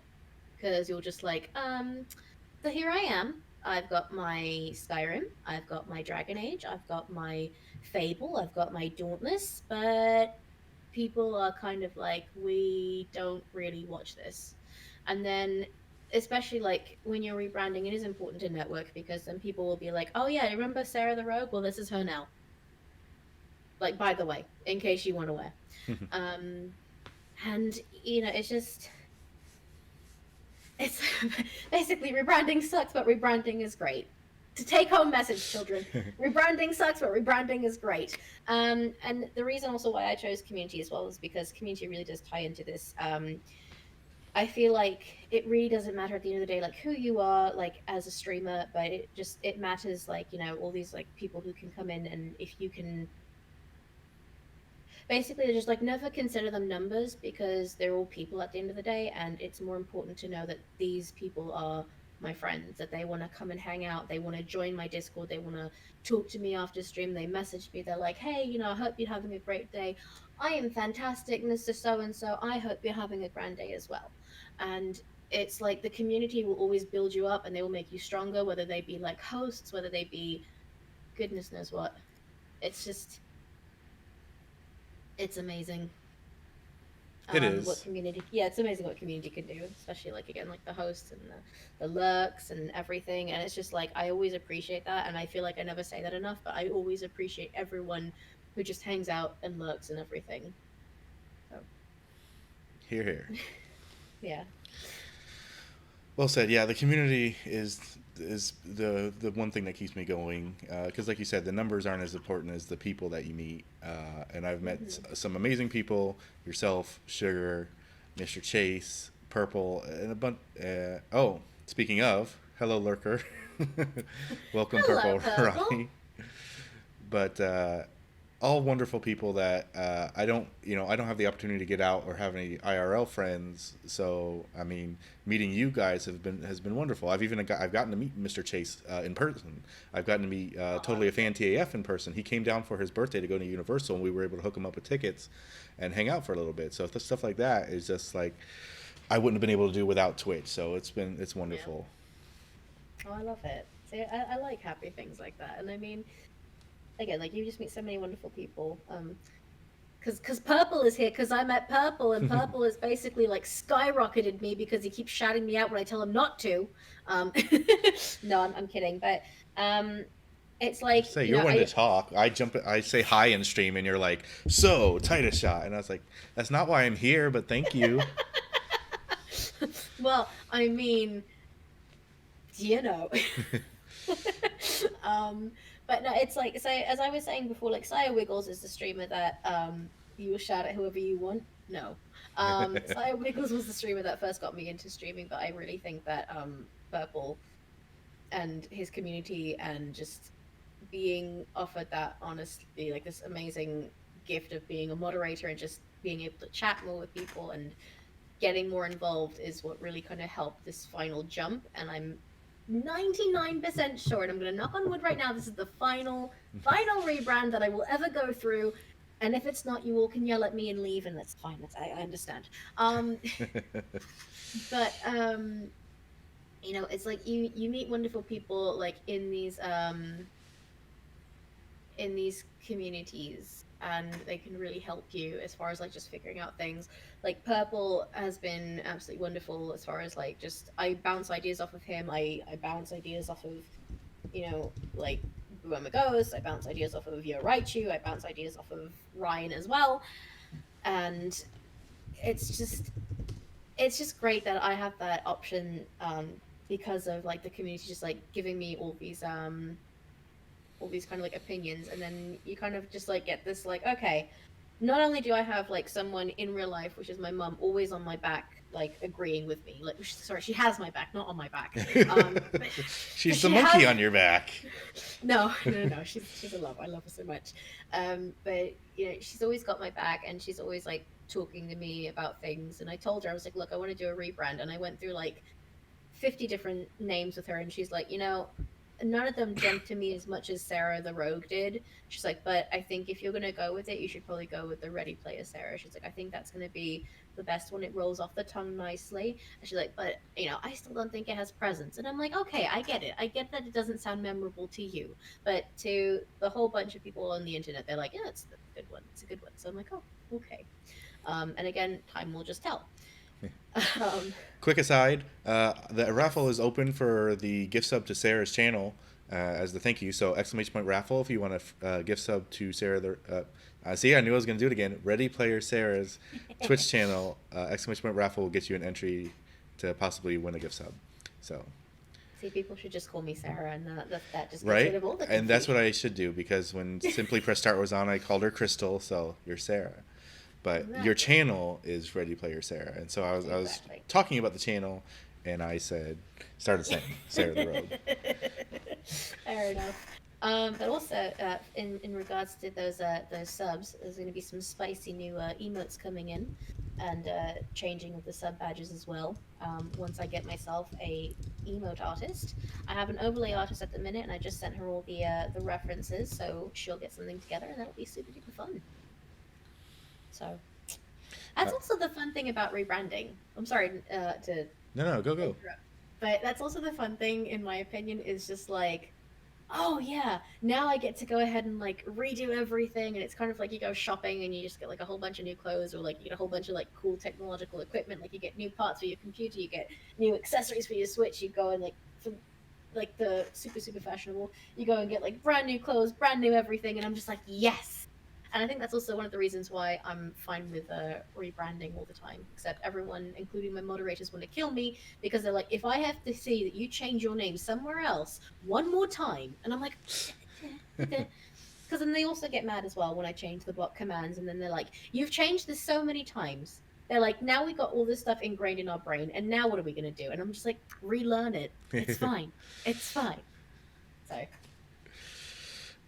because you're just like, so here I am. I've got my Skyrim, I've got my Dragon Age, I've got my Fable, I've got my Dauntless, but people are kind of like, we don't really watch this. And then, especially like when you're rebranding, it is important to network, because then people will be like, oh yeah, remember Sarah the Rogue? Well, this is her now. Like, by the way, in case you want to wear. um, and it's just, it's basically rebranding sucks, but rebranding is great. to take home message, children. Rebranding sucks, but rebranding is great. And the reason also why I chose community as well is because community really does tie into this. I feel like it really doesn't matter at the end of the day, like who you are, like as a streamer, but it matters, like, all these like people who can come in, and if you can basically just like never consider them numbers, because they're all people at the end of the day, and it's more important to know that these people are my friends, that they want to come and hang out, they want to join my Discord, they want to talk to me after stream, they message me, they're like, hey, I hope you're having a great day, I am fantastic, Mr. So and so, I hope you're having a grand day as well. And it's like the community will always build you up, and they will make you stronger, whether they be like hosts, whether they be goodness knows what. It's just, it's amazing. It What is. community, yeah, it's amazing what community can do, especially like again like the hosts and the lurks and everything. And it's just like I always appreciate that, and I feel like I never say that enough, but I always appreciate everyone who just hangs out and lurks and everything. So Here, here. yeah. Well said. Yeah, the community is the one thing that keeps me going, because like you said, the numbers aren't as important as the people that you meet. And I've met some amazing people, yourself, Sugar, Mr. Chase, Purple, and a bunch. Oh, speaking of, hello Lurker, welcome Hello, Purple Purple. Ronnie. But all wonderful people that I don't have the opportunity to get out or have any IRL friends. So I mean, meeting you guys has been wonderful. I've gotten to meet Mr. Chase in person. I've gotten to meet Totally a Fan TAF in person. He came down for his birthday to go to Universal, and we were able to hook him up with tickets and hang out for a little bit. So stuff like that is just like I wouldn't have been able to do without Twitch. So it's Yeah. wonderful. Oh, I love it. See, I like happy things like that, and I mean, again, like you just meet so many wonderful people. Because Purple is here, because I met Purple, and Purple has basically like skyrocketed me because he keeps shouting me out when I tell him not to. No, I'm kidding, but it's like, Say you're one to talk. I say hi in stream, and you're like, "So Tidus shot," and I was like, "That's not why I'm here, but thank you." well, I mean, you know. um, but no, it's like, so as I was saying before, like Saya Wiggles is the streamer that you will shout at whoever you want. No, Saya Wiggles was the streamer that first got me into streaming, but I really think that Purple and his community, and just being offered that, honestly, like this amazing gift of being a moderator and just being able to chat more with people and getting more involved, is what really kind of helped this final jump. And I'm 99% sure, and I'm going to knock on wood right now, this is the final rebrand that I will ever go through. And if it's not, you all can yell at me and leave, and that's fine. I understand. But it's like you meet wonderful people like in these communities, and they can really help you as far as like just figuring out things. Like Purple has been absolutely wonderful as far as like just I bounce ideas off of him. I bounce ideas off of like Buema Goes. I bounce ideas off of Yo Raichu. I bounce ideas off of Ryan as well. And it's just great that I have that option, because of like the community just like giving me all these kind of like opinions. And then you kind of just like get this like, okay, not only do I have like someone in real life, which is my mum, always on my back, like agreeing with me, like, sorry, she has my back, not on my back. She's the monkey on your back. No, she's a love. I love her so much. But she's always got my back, and she's always like talking to me about things. And I told her, I was like, look, I want to do a rebrand, and I went through like 50 different names with her, and she's like, none of them jumped to me as much as Sarah the Rogue did. She's like, but I think if you're going to go with it, you should probably go with the ReadyPlayerSarah. She's like, I think that's going to be the best one. It rolls off the tongue nicely. And she's like, but, I still don't think it has presence. And I'm like, okay, I get it. I get that it doesn't sound memorable to you. But to the whole bunch of people on the internet, they're like, yeah, it's a good one. It's a good one. So I'm like, oh, okay. And again, time will just tell. Quick aside, the raffle is open for the gift sub to Sarah's channel as the thank you. So !raffle if you want to gift sub to Sarah. See, I knew I was going to do it again. Ready Player Sarah's Twitch channel, !raffle will get you an entry to possibly win a gift sub. So See, people should just call me Sarah, and that just gets rid Right? of all the And that's what confusion. I should do, because when Simply Press Start was on, I called her Crystal, so you're Sarah. But your Exactly. channel is Ready Player Sarah, and so I was Exactly. talking about the channel, and I started saying Sarah the Rogue. Fair enough. But also, in regards to those subs, there's going to be some spicy new emotes coming in, and changing of the sub badges as well. Once I get myself a emote artist, I have an overlay artist at the minute, and I just sent her all the references, so she'll get something together, and that'll be super duper fun. So Uh, that's also the fun thing about rebranding. I'm sorry to no, no, go go. interrupt, but that's also the fun thing, in my opinion, is just like, oh yeah, now I get to go ahead and like redo everything, and it's kind of like you go shopping and you just get like a whole bunch of new clothes, or like you get a whole bunch of like cool technological equipment, like you get new parts for your computer, you get new accessories for your Switch, you go and like for like the super fashionable, you go and get like brand new clothes, brand new everything, and I'm just like, yes. And I think that's also one of the reasons why I'm fine with rebranding all the time. Except everyone, including my moderators, want to kill me because they're like, if I have to see that you change your name somewhere else one more time, and I'm like, because then they also get mad as well when I change the bot commands, and then they're like, you've changed this so many times. They're like, now we got all this stuff ingrained in our brain, and now what are we gonna do? And I'm just like, relearn it. It's fine. It's fine. So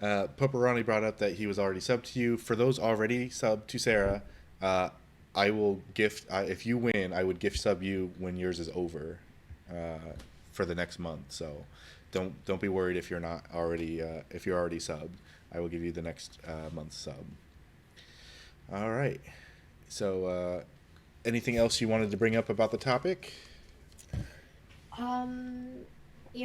Poperoni brought up that he was already subbed to you. For those already subbed to Sarah, uh, I will gift. If you win, I would gift sub you when yours is over, for the next month. So, don't be worried if you're not already if you're already subbed. I will give you the next month's sub. All right. So, anything else you wanted to bring up about the topic? Um,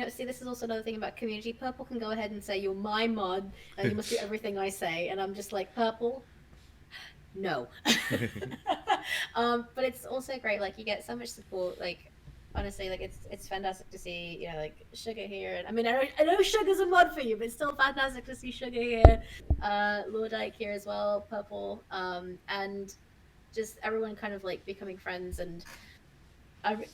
see, this is also another thing about community. Purple can go ahead and say, you're my mod, and you must do everything I say. And I'm just like, Purple, no. But it's also great. Like, you get so much support. Like, honestly, like, it's fantastic to see, like, Sugar here. And I mean, I know Sugar's a mod for you, but it's still fantastic to see Sugar here. Lord Ike here as well, Purple. And just everyone kind of like becoming friends, and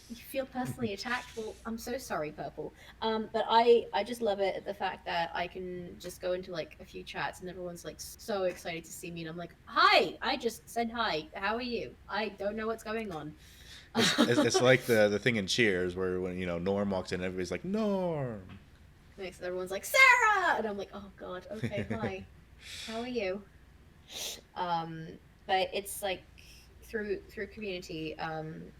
you feel personally attacked. Well, I'm so sorry, Purple. But I just love it, the fact that I can just go into like a few chats and everyone's like so excited to see me, and I'm like, hi, I just said hi. How are you? I don't know what's going on. It's like the thing in Cheers where when Norm walks in, everybody's like Norm. Makes everyone's like Sarah, and I'm like, oh god, okay, hi. How are you? um but it's like through community,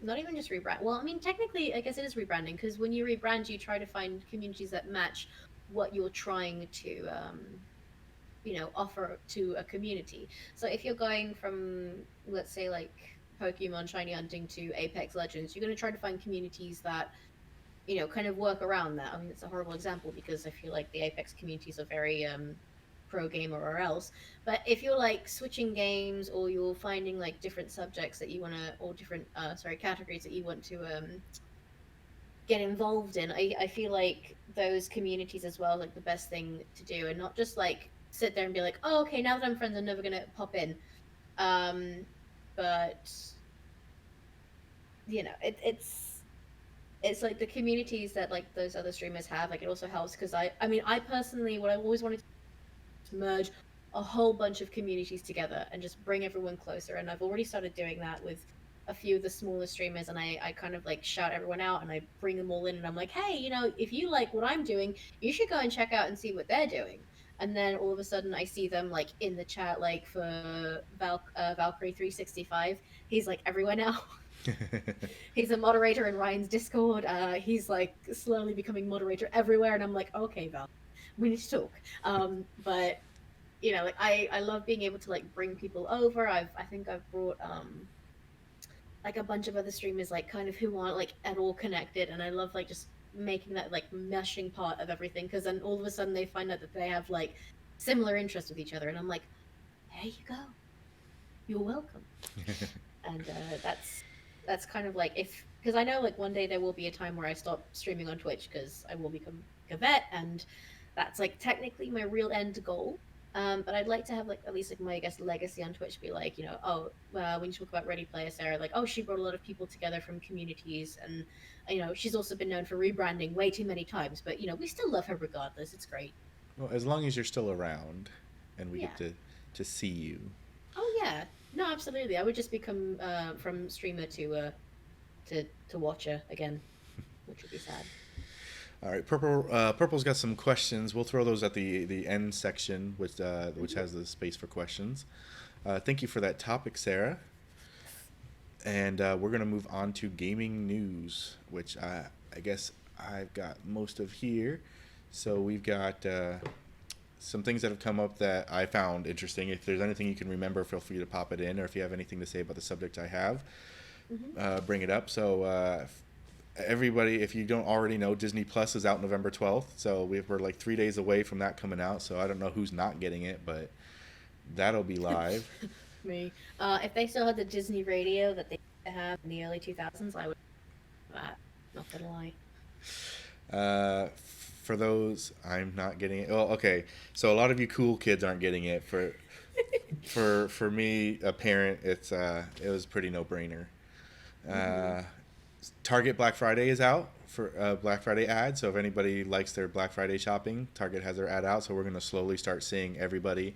not even just rebrand. Well, I mean, technically I guess it is rebranding, because when you rebrand, you try to find communities that match what you're trying to offer to a community. So if you're going from, let's say, like Pokemon shiny hunting to Apex Legends, you're going to try to find communities that kind of work around that. I mean, it's a horrible example because I feel like the Apex communities are very pro gamer or else. But if you're like switching games, or you're finding like different subjects that you want to, or different categories that you want to get involved in, I feel like those communities as well, like the best thing to do, and not just like sit there and be like, oh, okay, now that I'm friends, I'm never gonna pop in. But it's like the communities that like those other streamers have, like it also helps, because I mean, I personally, what I've always wanted to merge a whole bunch of communities together and just bring everyone closer, and I've already started doing that with a few of the smaller streamers, and I kind of like shout everyone out, and I bring them all in, and I'm like, hey, if you like what I'm doing, you should go and check out and see what they're doing. And then all of a sudden I see them like in the chat, like for Valkyrie 365. He's like everywhere now. He's a moderator in Ryan's Discord. He's like slowly becoming moderator everywhere, and I'm like, okay, Val, we need to talk. But like I love being able to like bring people over. I think I've brought like a bunch of other streamers, like kind of who aren't like at all connected, and I love like just making that like meshing part of everything, because then all of a sudden they find out that they have like similar interests with each other, and I'm like, there you go, you're welcome. And that's kind of like, if because I know like one day there will be a time where I stop streaming on Twitch because I will become a vet, and that's like technically my real end goal. But I'd like to have like at least like my I guess legacy on Twitch be like, oh, when you talk about Ready Player Sarah, like, oh, she brought a lot of people together from communities, and she's also been known for rebranding way too many times, but we still love her regardless. It's great. Well, as long as you're still around, and we get Yeah. to see you. Oh yeah. No, absolutely. I would just become from streamer to watcher again, which would be sad. All right, Purple's got some questions. We'll throw those at the end section, which Hmm. has the space for questions. Thank you for that topic, Sarah. And we're gonna move on to gaming news, which I guess I've got most of here. So we've got some things that have come up that I found interesting. If there's anything you can remember, feel free to pop it in, or if you have anything to say about the subject I have, Hmm. bring it up. So everybody, if you don't already know, Disney Plus is out November 12th. So we're like 3 days away from that coming out. So I don't know who's not getting it, but that'll be live. Me. If they still had the Disney radio that they used to have in the early 2000s, I would. That. Not gonna lie. Uh, for those, I'm not getting it. Well, okay. So a lot of you cool kids aren't getting it. For me, a parent, it was pretty no brainer. Hmm. Uh, Target Black Friday is out for Black Friday ad. So if anybody likes their Black Friday shopping, Target has their ad out. So we're gonna slowly start seeing everybody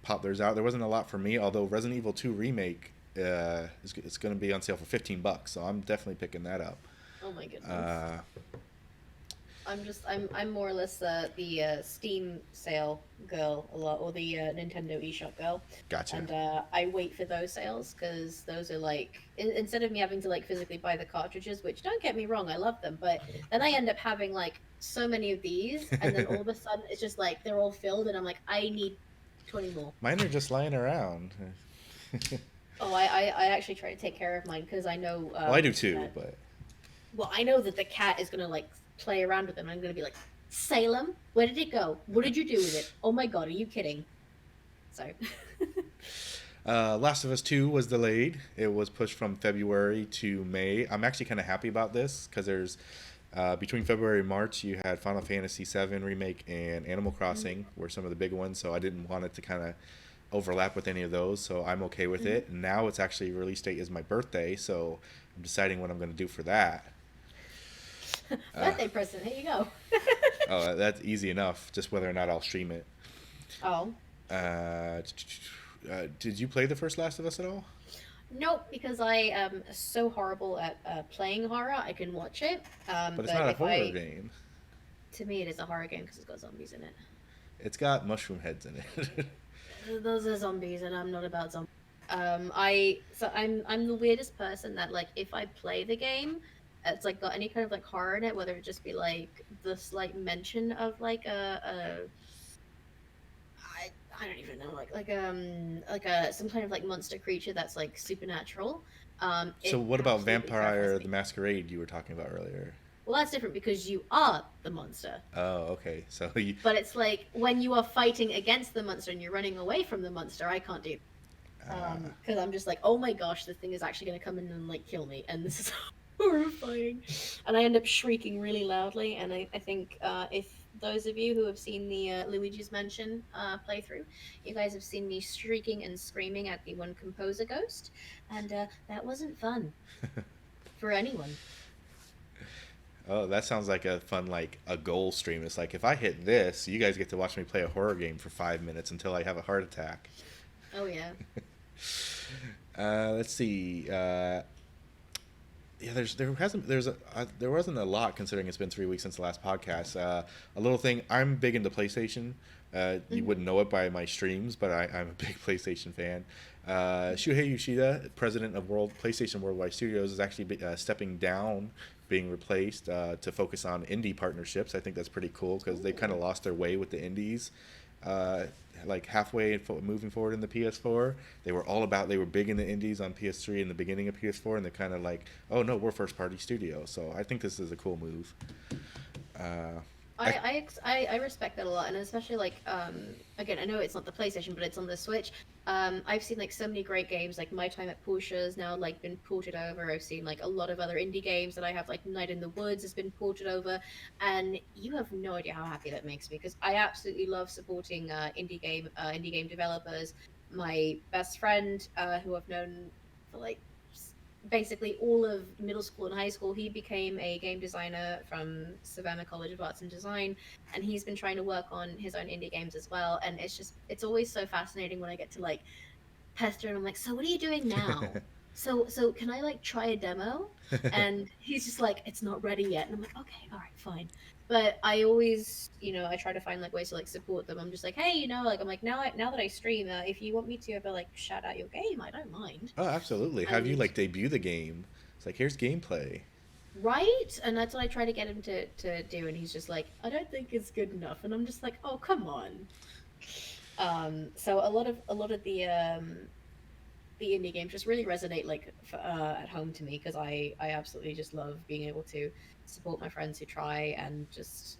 pop theirs out. There wasn't a lot for me, although Resident Evil 2 remake it's gonna be on sale for $15. So I'm definitely picking that up. Oh my goodness. Uh, I'm more or less the Steam sale girl a lot, or the Nintendo eShop girl, Gotcha. and I wait for those sales because those are like instead of me having to like physically buy the cartridges, which don't get me wrong, I love them, but then I end up having like so many of these, and then all of a sudden it's just like they're all filled, and I'm like, I need 20 more. Mine are just lying around. Oh, I actually try to take care of mine because I know Well, I do too, that but well, I know that the cat is gonna like play around with them. I'm gonna be like, Salem, where did it go? What did you do with it? Oh my god, are you kidding? So, Last of Us 2 was delayed. It was pushed from February to May. I'm actually kind of happy about this because there's between February and March, you had Final Fantasy VII Remake and Animal Crossing mm-hmm. were some of the big ones, so I didn't want it to kind of overlap with any of those, so I'm okay with Mm-hmm. it. And now it's actually release date is my birthday, so I'm deciding what I'm going to do for that. Uh, Birthday present. Here you go. oh, that's easy enough, just whether or not I'll stream it. Oh Uh, did you play the first Last of Us at all? nope, because I am so horrible at playing horror. I can watch it, But it's but not a if horror I game. to me it is a horror game because it's got zombies in it. It's got mushroom heads in it. Those are zombies, and I'm not about zombies. I'm the weirdest person that like if I play the game, it's like got any kind of like horror in it, whether it just be like the slight mention of like I don't even know like a some kind of like monster creature that's like supernatural. So It what about absolutely terrifies Vampire the me. Masquerade you were talking about earlier? Well, that's different because you are the monster. Oh, okay. So you, But it's like when you are fighting against the monster and you're running away from the monster, I can't do uh, because I'm just like, oh my gosh, the thing is actually going to come in and like kill me, and this is horrifying. And I end up shrieking really loudly. And I think if those of you who have seen the Luigi's Mansion playthrough, you guys have seen me shrieking and screaming at the one composer ghost, and that wasn't fun for anyone. oh, that sounds like a fun like a goal stream. It's like if I hit this, you guys get to watch me play a horror game for 5 minutes until I have a heart attack. Oh yeah. Let's see. Yeah, there wasn't a lot considering it's been 3 weeks since the last podcast. A little thing. I'm big into PlayStation. You Hmm. wouldn't know it by my streams, but I'm a big PlayStation fan. Shuhei Yoshida, president of World PlayStation Worldwide Studios, is actually stepping down, being replaced to focus on indie partnerships. I think that's pretty cool because they kind of Ooh. lost their way with the indies. Uh, like halfway moving forward in the PS4, they were big in the indies on PS3 in the beginning of PS4, and they're kind of like, oh no, we're first party studio. So I think this is a cool move. Uh, I respect that a lot, and especially like again, I know it's not the PlayStation, but it's on the Switch. I've seen like so many great games, like My Time at Portia's now like been ported over. I've seen like a lot of other indie games that I have, like Night in the Woods has been ported over, and you have no idea how happy that makes me because I absolutely love supporting indie game developers. My best friend, who I've known for like basically all of middle school and high school, he became a game designer from Savannah College of Arts and Design, and he's been trying to work on his own indie games as well. And it's always so fascinating when I get to like pester him. I'm like, so what are you doing now? So can I like try a demo? And he's just like, it's not ready yet. And I'm like, okay, all right, fine. But I always, I try to find like ways to like support them. I'm just like, hey, like I'm like now that I stream, if you want me to ever like shout out your game, I don't mind. Oh, absolutely. Have you And like debut the game? It's like here's gameplay. right? And that's what I try to get him to do, and he's just like, I don't think it's good enough. And I'm just like, oh, come on. So a lot of the indie games just really resonate like at home to me because I absolutely just love being able to support my friends who try and just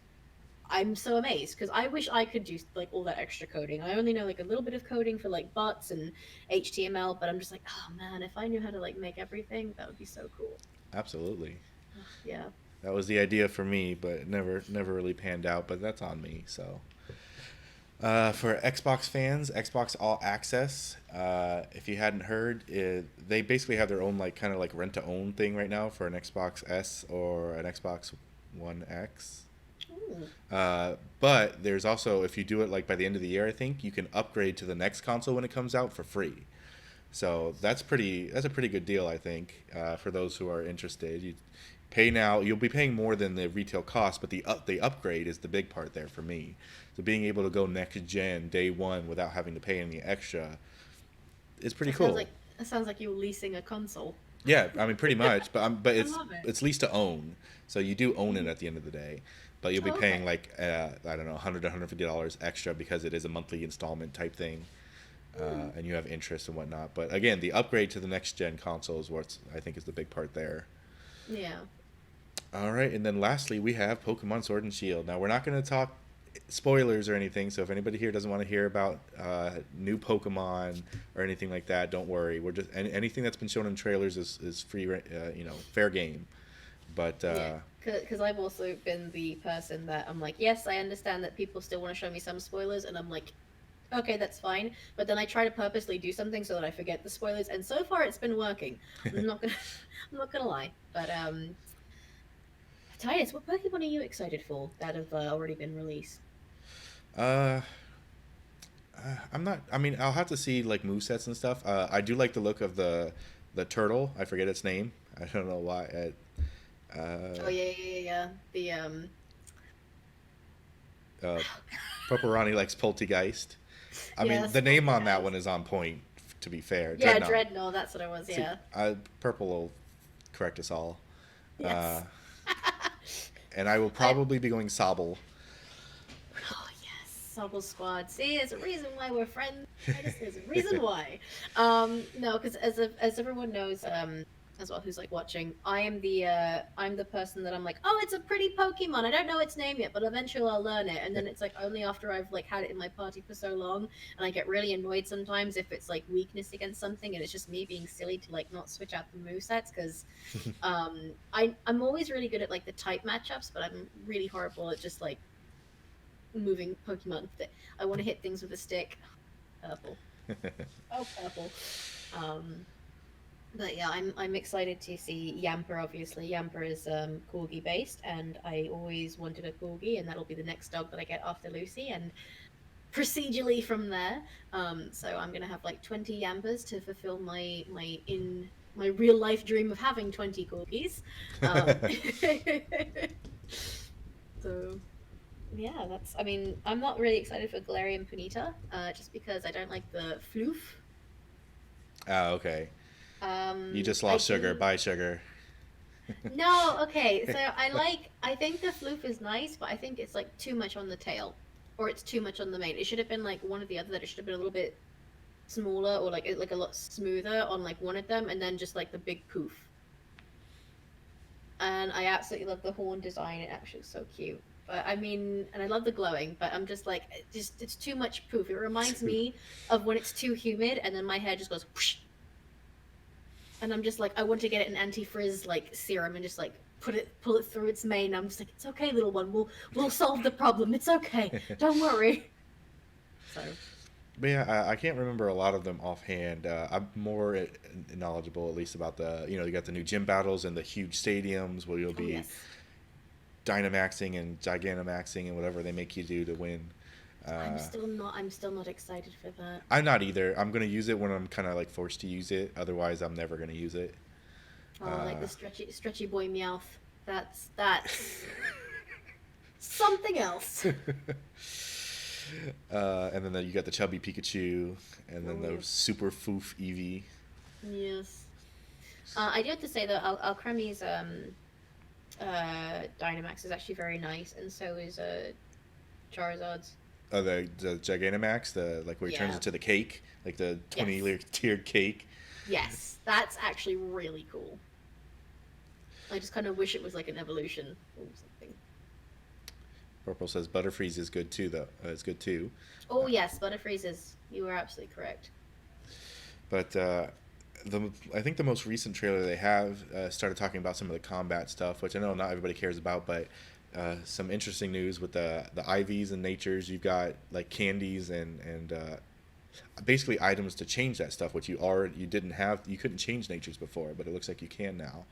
I'm so amazed because I wish I could do like all that extra coding. I only know like a little bit of coding for like bots and HTML, but I'm just like, oh man, if I knew how to like make everything, that would be so cool. Absolutely. Yeah. That was the idea for me, but it never really panned out. But that's on me. So for Xbox fans, Xbox All Access. If you hadn't heard, they basically have their own like kind of like rent to own thing right now for an Xbox S or an Xbox One X. Ooh. But there's also, if you do it like by the end of the year, I think you can upgrade to the next console when it comes out for free. So that's a pretty good deal, I think, for those who are interested. You pay now, you'll be paying more than the retail cost, but the upgrade is the big part there for me. So being able to go next gen day one without having to pay any extra is pretty That sounds cool. like that sounds like you're leasing a console. Yeah, I mean pretty much, but I love it. it's lease to own, so you do own it Mhm. at the end of the day. But you'll be Oh, paying okay. like I don't know, $100 to $150 extra because it is a monthly installment type thing, Hmm. and you have interest and whatnot. But again, the upgrade to the next gen console is what I think is the big part there. Yeah. All right, and then lastly, we have Pokemon Sword and Shield. Now, we're not going to talk spoilers or anything, so if anybody here doesn't want to hear about new Pokemon or anything like that, don't worry. We're just anything that's been shown in trailers is free, fair game. But Yeah. Because I've also been the person that I'm like, yes, I understand that people still want to show me some spoilers, and I'm like, okay, that's fine. But then I try to purposely do something so that I forget the spoilers, and so far it's been working. I'm not gonna, I'm not gonna lie. But Titus, what Pokemon are you excited for that have already been released? uh, I'm not. I mean, I'll have to see like movesets and stuff. I do like the look of the turtle. I forget its name. I don't know why. Oh yeah, yeah, yeah, yeah. The Uh, Purple likes Poltegeist. I mean, yes, the name on that Poltergeist. one is on point. To be fair, Yeah, Dreadnought. Dreadnought. That's what it was. See, Yeah. Purple will correct us all. Uh, Yes. and I will I probably be going Sobble. Oh yes, Sobble Squad. See, there's a reason why we're friends. Titus. There's a reason why. No, because as everyone knows, as well who's like watching, I'm the person that I'm like, oh, it's a pretty Pokemon. I don't know its name yet, but eventually I'll learn it. And then it's like only after I've like had it in my party for so long, and I get really annoyed sometimes if it's like weakness against something, and it's just me being silly to like not switch out the movesets because I'm always really good at like the type matchups, but I'm really horrible at just like moving Pokemon. I want to hit things with a stick. Purple. Oh, purple. Um, but yeah, I'm excited to see Yamper. Obviously, Yamper is corgi based, and I always wanted a corgi, and that'll be the next dog that I get after Lucy, and procedurally from there. So I'm gonna have like 20 Yampers to fulfill my real life dream of having 20 corgis. Um, so yeah, that's. I mean, I'm not really excited for Galarian Punita, just because I don't like the floof. Ah, okay. You just I lost sugar. can Bye, sugar. no, okay. So I think the floof is nice, but I think it's like too much on the tail, or it's too much on the mane. It should have been like one or the other. That it should have been a little bit smaller, or like a lot smoother on like one of them, and then just like the big poof. And I absolutely love the horn design. It actually is so cute. But I mean, and I love the glowing, but I'm just like, just it's too much poof. It reminds me of when it's too humid, and then my hair just goes whoosh, and I'm just like, I want to get it an anti-frizz like serum and just like pull it through its mane. I'm just like, it's okay, little one. We'll solve the problem. It's okay. Don't worry. So But yeah, I can't remember a lot of them offhand. I'm more knowledgeable, at least, about you got the new gym battles and the huge stadiums where you'll oh be yes, Dynamaxing and Gigantamaxing and whatever they make you do to win. Uh, I'm still not excited for that. I'm not either. I'm gonna use it when I'm kind of like forced to use it. Otherwise, I'm never gonna use it. Oh, like Uh, the stretchy boy Meowth. That's something else. and then you got the chubby Pikachu, and then Oh the yes. super foof Eevee. Yes. I do have to say that Alcremie's Dynamax is actually very nice, and so is Charizard's. The Gigantamax, the like where he turns Yeah. into the cake, like the 20 Yes. layer tiered cake. Yes. That's actually really cool. I just kind of wish it was like an evolution or something. Purple says Butterfreeze is good too, though. It's good too. Oh yes, Butterfreeze is. You were absolutely correct. But I think the most recent trailer they have started talking about some of the combat stuff, which I know not everybody cares about, but some interesting news with the IVs and natures. You've got like candies and basically items to change that stuff, which you didn't have. You couldn't change natures before, but it looks like you can now.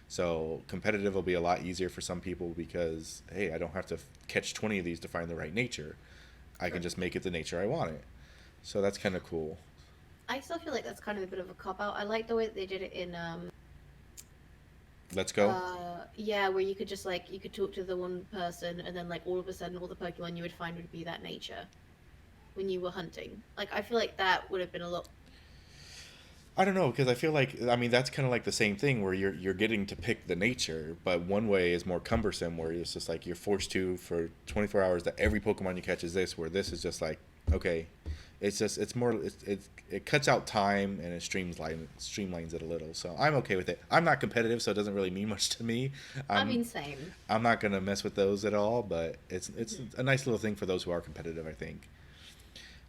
So competitive will be a lot easier for some people because hey, I don't have to catch 20 of these to find the right nature. I can True. just make it the nature I want it. So that's kind of cool. I still feel like that's kind of a bit of a cop out. I like the way that they did it in Let's go. yeah, where you could just like you could talk to the one person and then like all of a sudden all the Pokemon you would find would be that nature when you were hunting. Like I feel like that would have been a lot. I don't know because I feel like I mean that's kind of like the same thing where you're getting to pick the nature, but one way is more cumbersome where it's just like you're forced to for 24 hours that every Pokemon you catch is this. Where this is just like okay, it's more it cuts out time and it streamlines it a little. So I'm okay with it. I'm not competitive, so it doesn't really mean much to me. I I'm mean, same. I'm not gonna mess with those at all, but it's Hmm. a nice little thing for those who are competitive, I think.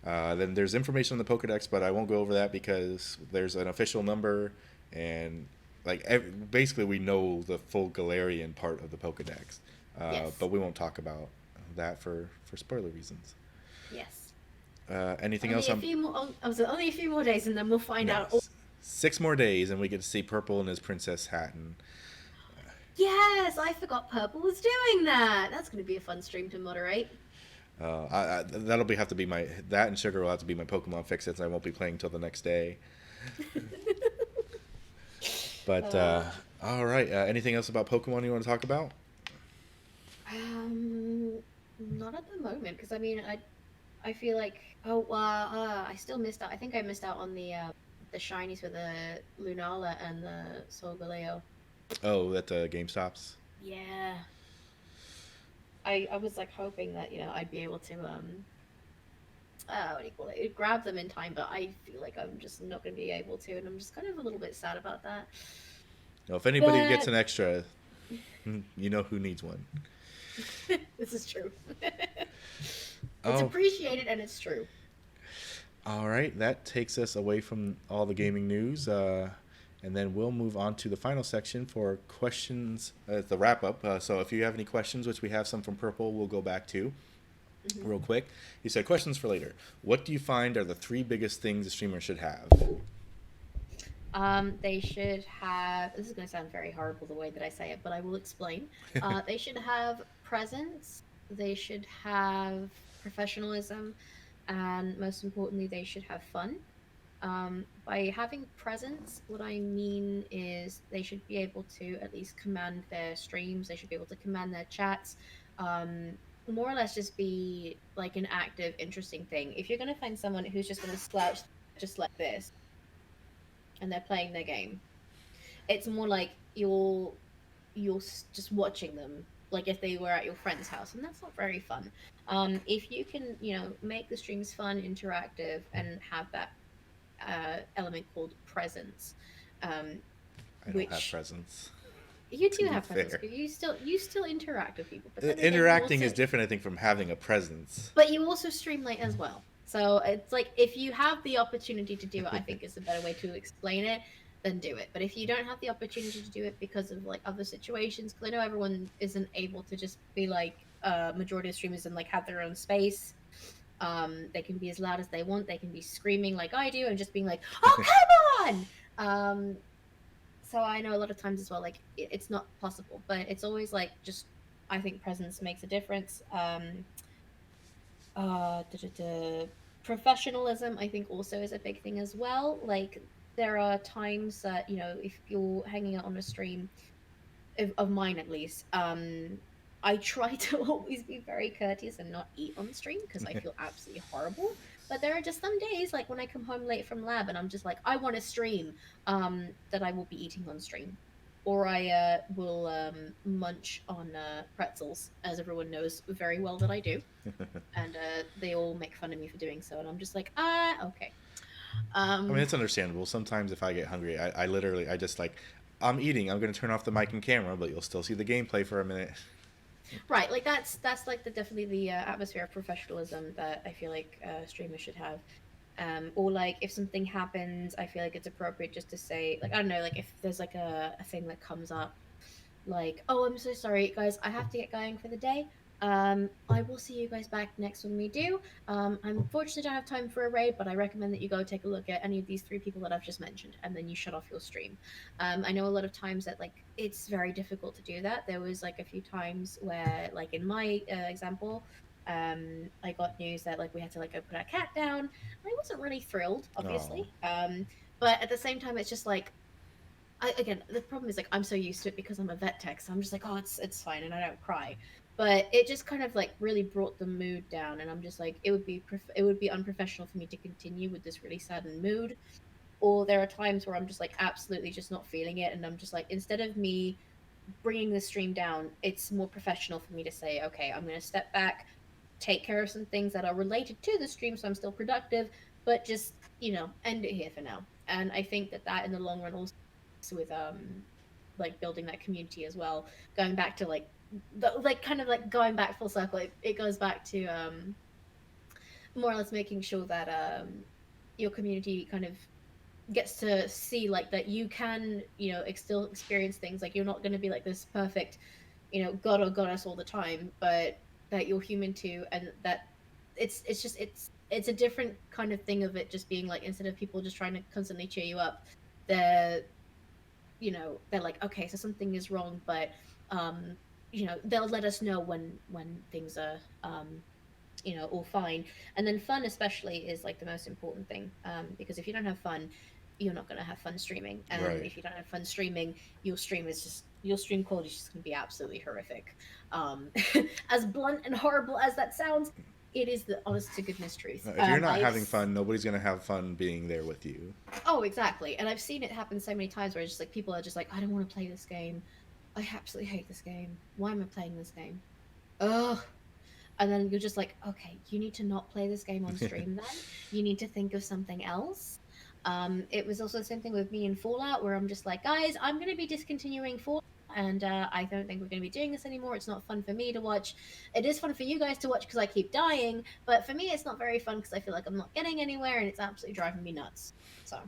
Then there's information on the Pokedex, but I won't go over that because there's an official number, and like basically we know the full Galarian part of the Pokedex, Yes. but we won't talk about that for spoiler reasons. Yes. Anything else Only a on? few more. I was only a few more days, and then we'll find No, out. Oh, 6 more days, and we get to see Purple in his princess hat, and yes, I forgot Purple was doing that. That's going to be a fun stream to moderate. that'll be have to be my that and Sugar will have to be my Pokemon fix since I won't be playing till the next day. But uh, all right, anything else about Pokemon you want to talk about? um, not at the moment, because I mean, I feel like I still missed out. I think I missed out on the shinies for the Lunala and the Solgaleo. Oh, at the GameStops. Yeah, I was like hoping that I'd be able to what do you call it? Grab them in time, but I feel like I'm just not going to be able to, and I'm just kind of a little bit sad about that. Now, if anybody gets But an extra, you know who needs one. this is true. It's Oh, appreciated and it's true. all right. That takes us away from all the gaming news. And then we'll move on to the final section for questions, the wrap up. So if you have any questions, which we have some from Purple, we'll go back to Hmm. real quick. He said, questions for later. What do you find are the three biggest things a streamer should have? They should have. This is going to sound very horrible the way that I say it, but I will explain. They should have presence. They should have professionalism, and most importantly, they should have fun. By having presence, what I mean is they should be able to at least command their streams. They should be able to command their chats. More or less, just be like an active, interesting thing. If you're going to find someone who's just going to slouch just like this and they're playing their game, it's more like just watching them like if they were at your friend's house, and that's not very fun. If you can make the streams fun, interactive, and have that element called presence, um, I don't have which presents. You to do be have presence. fair. You still interact with people, but then again, you Interacting is also different, I think, from having a presence. but you also stream late as well. So it's like if you have the opportunity to do it, I think is a better way to explain it, then do it. But if you don't have the opportunity to do it because of like other situations, because I know everyone isn't able to just be like majority of streamers and like have their own space. They can be as loud as they want. They can be screaming like I do and just being like, "Oh, come on!" So I know a lot of times as well, like it's not possible, but it's always like just I think presence makes a difference. Da, da, da. Professionalism, I think, also is a big thing as well. Like there are times that if you're hanging out on a stream of mine at least, I try to always be very courteous and not eat on stream because I feel absolutely horrible. But there are just some days, like when I come home late from lab and I'm just like, I want to stream, that I will be eating on stream. Or I will munch on pretzels, as everyone knows very well that I do. And they all make fun of me for doing so. And I'm just like, okay. I mean, Um, it's understandable. Sometimes if I get hungry, I literally, I just like, I'm eating. I'm going to turn off the mic and camera, but you'll still see the gameplay for a minute. Right, like that's like the definitely the atmosphere of professionalism that I feel like streamers should have. Or like if something happens, I feel like it's appropriate just to say like I don't know, like if there's like a thing that comes up like, oh, I'm so sorry, guys, I have to get going for the day. I will see you guys back next when we do. I'm unfortunately don't have time for a raid, but I recommend that you go take a look at any of these three people that I've just mentioned, and then you shut off your stream. I know a lot of times that like it's very difficult to do that. There was like a few times where, like in my example, I got news that like we had to like go put our cat down. I wasn't really thrilled, obviously. Oh, But at the same time, it's just like again, the problem is like I'm so used to it because I'm a vet tech, so I'm just like, oh, it's fine, and I don't cry. But it just kind of like really brought the mood down, and I'm just like, it would be unprofessional for me to continue with this really saddened mood. Or there are times where I'm just like absolutely just not feeling it, and I'm just like, instead of me bringing the stream down, it's more professional for me to say, okay, I'm going to step back, take care of some things that are related to the stream, so I'm still productive, but just end it here for now. And I think that that in the long run also with like building that community as well, going back to like like kind of like going back full circle, it goes back to more or less making sure that your community kind of gets to see like that you can still experience things, like you're not going to be like this perfect god or goddess all the time, but that you're human too, and that it's just it's a different kind of thing of it just being like, instead of people just trying to constantly cheer you up, they're they're like, okay, so something is wrong, but um they'll let us know when things are all fine. And then fun especially is like the most important thing, because if you don't have fun, you're not going to have fun streaming, and right. if you don't have fun streaming, your stream quality is just going to be absolutely horrific. um as blunt and horrible as that sounds, it is the honest to goodness truth. If you're not I've having fun, nobody's going to have fun being there with you. Oh, exactly. And I've seen it happen so many times where it's just like people are just like, I don't want to play this game. I absolutely hate this game. Why am I playing this game? Ugh. And then you're just like, okay, you need to not play this game on stream then. You need to think of something else. It was also the same thing with me in Fallout, where I'm just like, guys, I'm going to be discontinuing Fallout, and I don't think we're going to be doing this anymore. It's not fun for me to watch. It is fun for you guys to watch because I keep dying, but for me, it's not very fun because I feel like I'm not getting anywhere, and it's absolutely driving me nuts. So.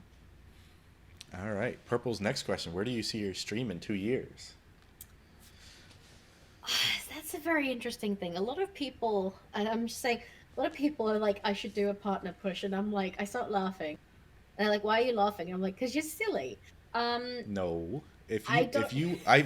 All right. Purple's next question. Where do you see your stream in 2 years? That's a very interesting thing. A lot of people, and I'm just saying, a lot of people are like, I should do a partner push, and I'm like, I start laughing. And they're like, why are you laughing? And I'm like, because you're silly. Um, No. I don't.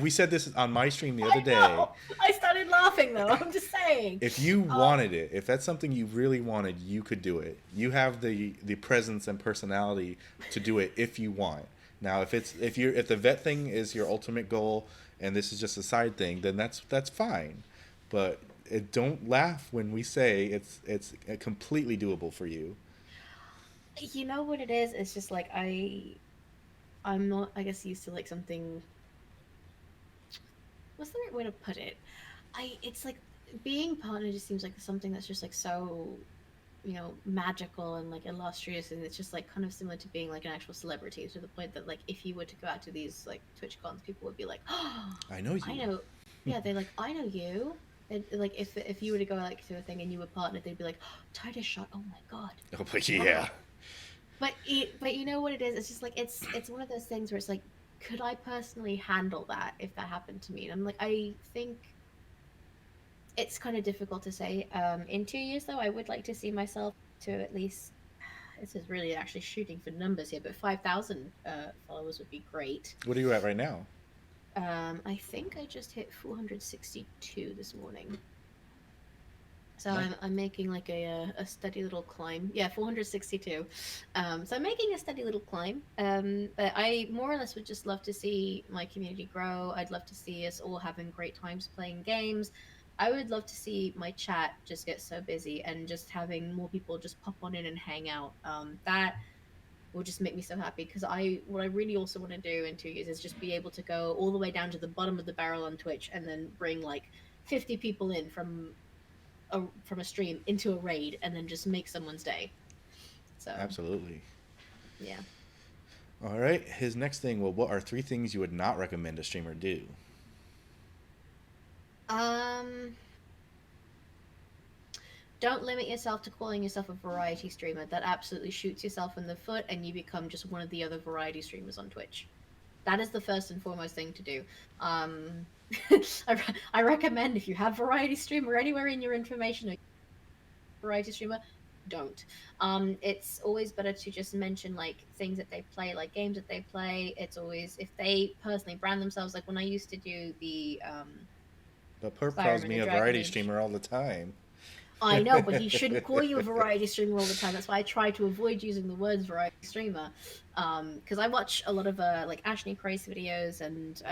We said this on my stream the other I day. know. I started laughing though. I'm just saying. If you Um, wanted it, if that's something you really wanted, you could do it. You have the presence and personality to do it if you want. Now, if the vet thing is your ultimate goal and this is just a side thing, then that's fine. But don't laugh when we say it's completely doable for you. you know what it is? It's just like I'm not, I guess, used to like something. What's the right way to put it? It's like being partner just seems like something that's just like so magical and like illustrious, and it's just like kind of similar to being like an actual celebrity, to the point that like if you were to go out to these like Twitch cons, people would be like, oh, I know I you. know. Yeah, they're like, I know you. And like if you were to go like to a thing and you were partnered, they'd be like, oh, Tidus shot, oh my god. Oh, but Oh. yeah. But you know what it is? It's just like it's one of those things where it's like, could I personally handle that if that happened to me? And I'm like, I think it's kind of difficult to say. In 2 years though, I would like to see myself to at least, this is really actually shooting for numbers here, but 5,000 followers would be great. What are you at right now? I think I just hit 462 this morning. So Nice. I'm making like a steady little climb. Yeah, 462. So I'm making a steady little climb. But I more or less would just love to see my community grow. I'd love to see us all having great times playing games. I would love to see my chat just get so busy and just having more people just pop on in and hang out. That will just make me so happy, because what I really also want to do in 2 years is just be able to go all the way down to the bottom of the barrel on Twitch and then bring like 50 people in from a stream into a raid and then just make someone's day. So Absolutely. yeah. All right. His next thing. Well, what are 3 things you would not recommend a streamer do? Um don't limit yourself to calling yourself a variety streamer. That absolutely shoots yourself in the foot and you become just one of the other variety streamers on Twitch. That is the first and foremost thing to do. I recommend, if you have variety streamer anywhere in your information, or variety streamer, don't. It's always better to just mention like things that they play, like games that they play. It's always, if they personally brand themselves, like when I used to do the But Perp calls Skyrim and me the a Dragon variety Age. streamer all the time. I know, but he shouldn't call you a variety streamer all the time. That's why I try to avoid using the words variety streamer. Because I watch a lot of like Ashley Price videos, and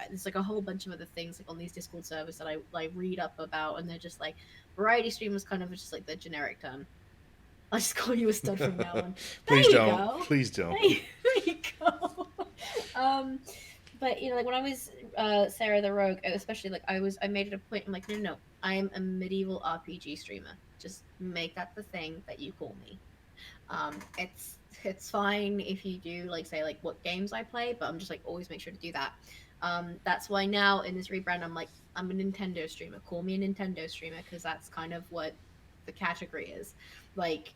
there's like a whole bunch of other things like on these Discord servers that I like read up about, and they're just like, variety streamers kind of just like the generic term. I'll just call you a stud from now on. Please There you don't. go. Please don't. There you go. um, but like when I was Sarah the Rogue, especially like I made it a point. I'm like, no, no, no, I am a medieval RPG streamer. Just make that the thing that you call me. It's fine if you do like say like what games I play, but I'm just like always make sure to do that. That's why now in this rebrand, I'm like, I'm a Nintendo streamer. Call me a Nintendo streamer, because that's kind of what the category is. Like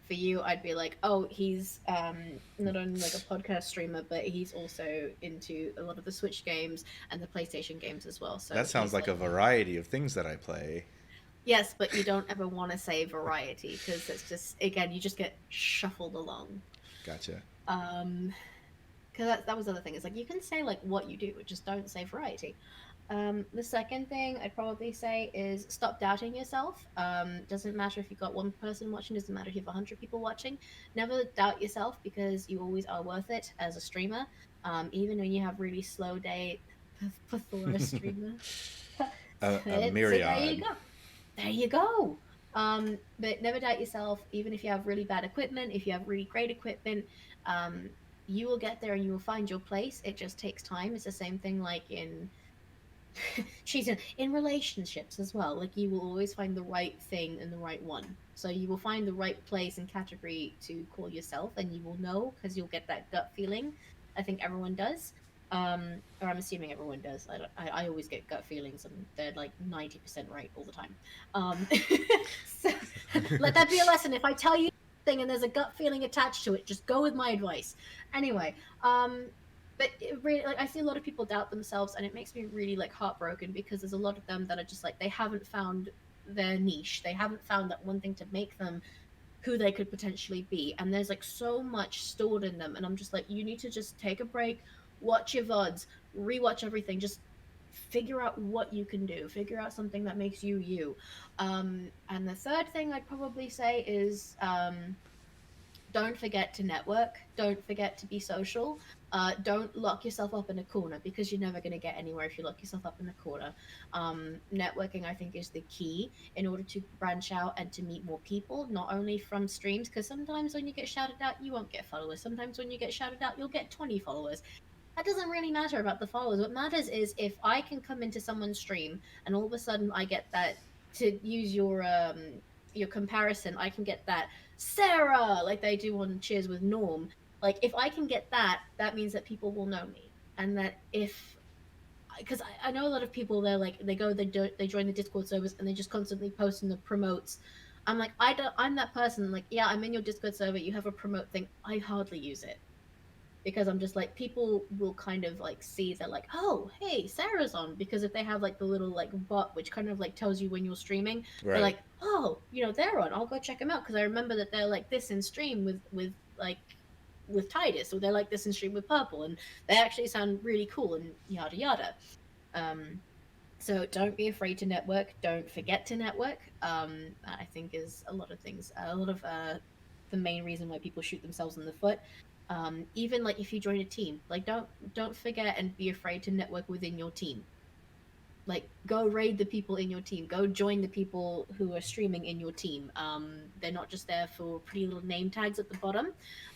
for you, I'd be like, oh, he's not only like a podcast streamer, but he's also into a lot of the Switch games and the PlayStation games as well. So That sounds he's like like, a variety of things that I play. yes, but you don't ever want to say variety, because it's just, again, you just get shuffled along. Gotcha. Um, because that was the other thing. It's like you can say like what you do, but just don't say variety. The second thing I'd probably say is stop doubting yourself. Doesn't matter if you've got one person watching, doesn't matter if you have 100 people watching. Never doubt yourself, because you always are worth it as a streamer. Even when you have really slow day, plethora streamer. A So there you myriad. go. There you go. But never doubt yourself, even if you have really bad equipment, if you have really great equipment, um, you will get there and you will find your place. It just takes time. It's the same thing like in she's in relationships as well. Like you will always find the right thing and the right one. So you will find the right place and category to call yourself, and you will know, because you'll get that gut feeling. I think everyone does. Or I'm assuming everyone does. I always get gut feelings, and they're like 90% right all the time. So let that be a lesson. If I tell you thing and there's a gut feeling attached to it, just go with my advice. Anyway, but it really, like I see a lot of people doubt themselves, and it makes me really like heartbroken, because there's a lot of them that are just like, they haven't found their niche, they haven't found that one thing to make them who they could potentially be, and there's like so much stored in them, and I'm just like, you need to just take a break, watch your VODs, rewatch everything, just figure out what you can do, figure out something that makes you you. And the third thing I'd probably say is don't forget to network, don't forget to be social. Don't lock yourself up in a corner, because you're never going to get anywhere if you lock yourself up in a corner. Networking, I think, is the key in order to branch out and to meet more people, not only from streams, because sometimes when you get shouted out, you won't get followers. Sometimes when you get shouted out, you'll get 20 followers. That doesn't really matter about the followers. What matters is if I can come into someone's stream and all of a sudden I get that, to use your comparison, I can get that Sarah like they do on Cheers with Norm. Like if I can get that, that means that people will know me, and that if because I know a lot of people they're like they join the Discord servers and they just constantly post in the promotes. I'm like I'm that person. Like yeah, I'm in your Discord server. You have a promote thing. I hardly use it because I'm just like people will kind of like see they're like oh hey Sarah's on because if they have like the little like bot which kind of like tells you when you're streaming they're Right. like oh they're on, I'll go check them out because I remember that they're like this in stream like with Tidus or they're like this in stream with Purple and they actually sound really cool and yada yada. um so don't be afraid to network. Don't forget to network. I think is a lot of things. A lot of the main reason why people shoot themselves in the foot. Even like if you join a team, like don't forget and be afraid to network within your team. Like go raid the people in your team. Go join the people who are streaming in your team. They're not just there for pretty little name tags at the bottom.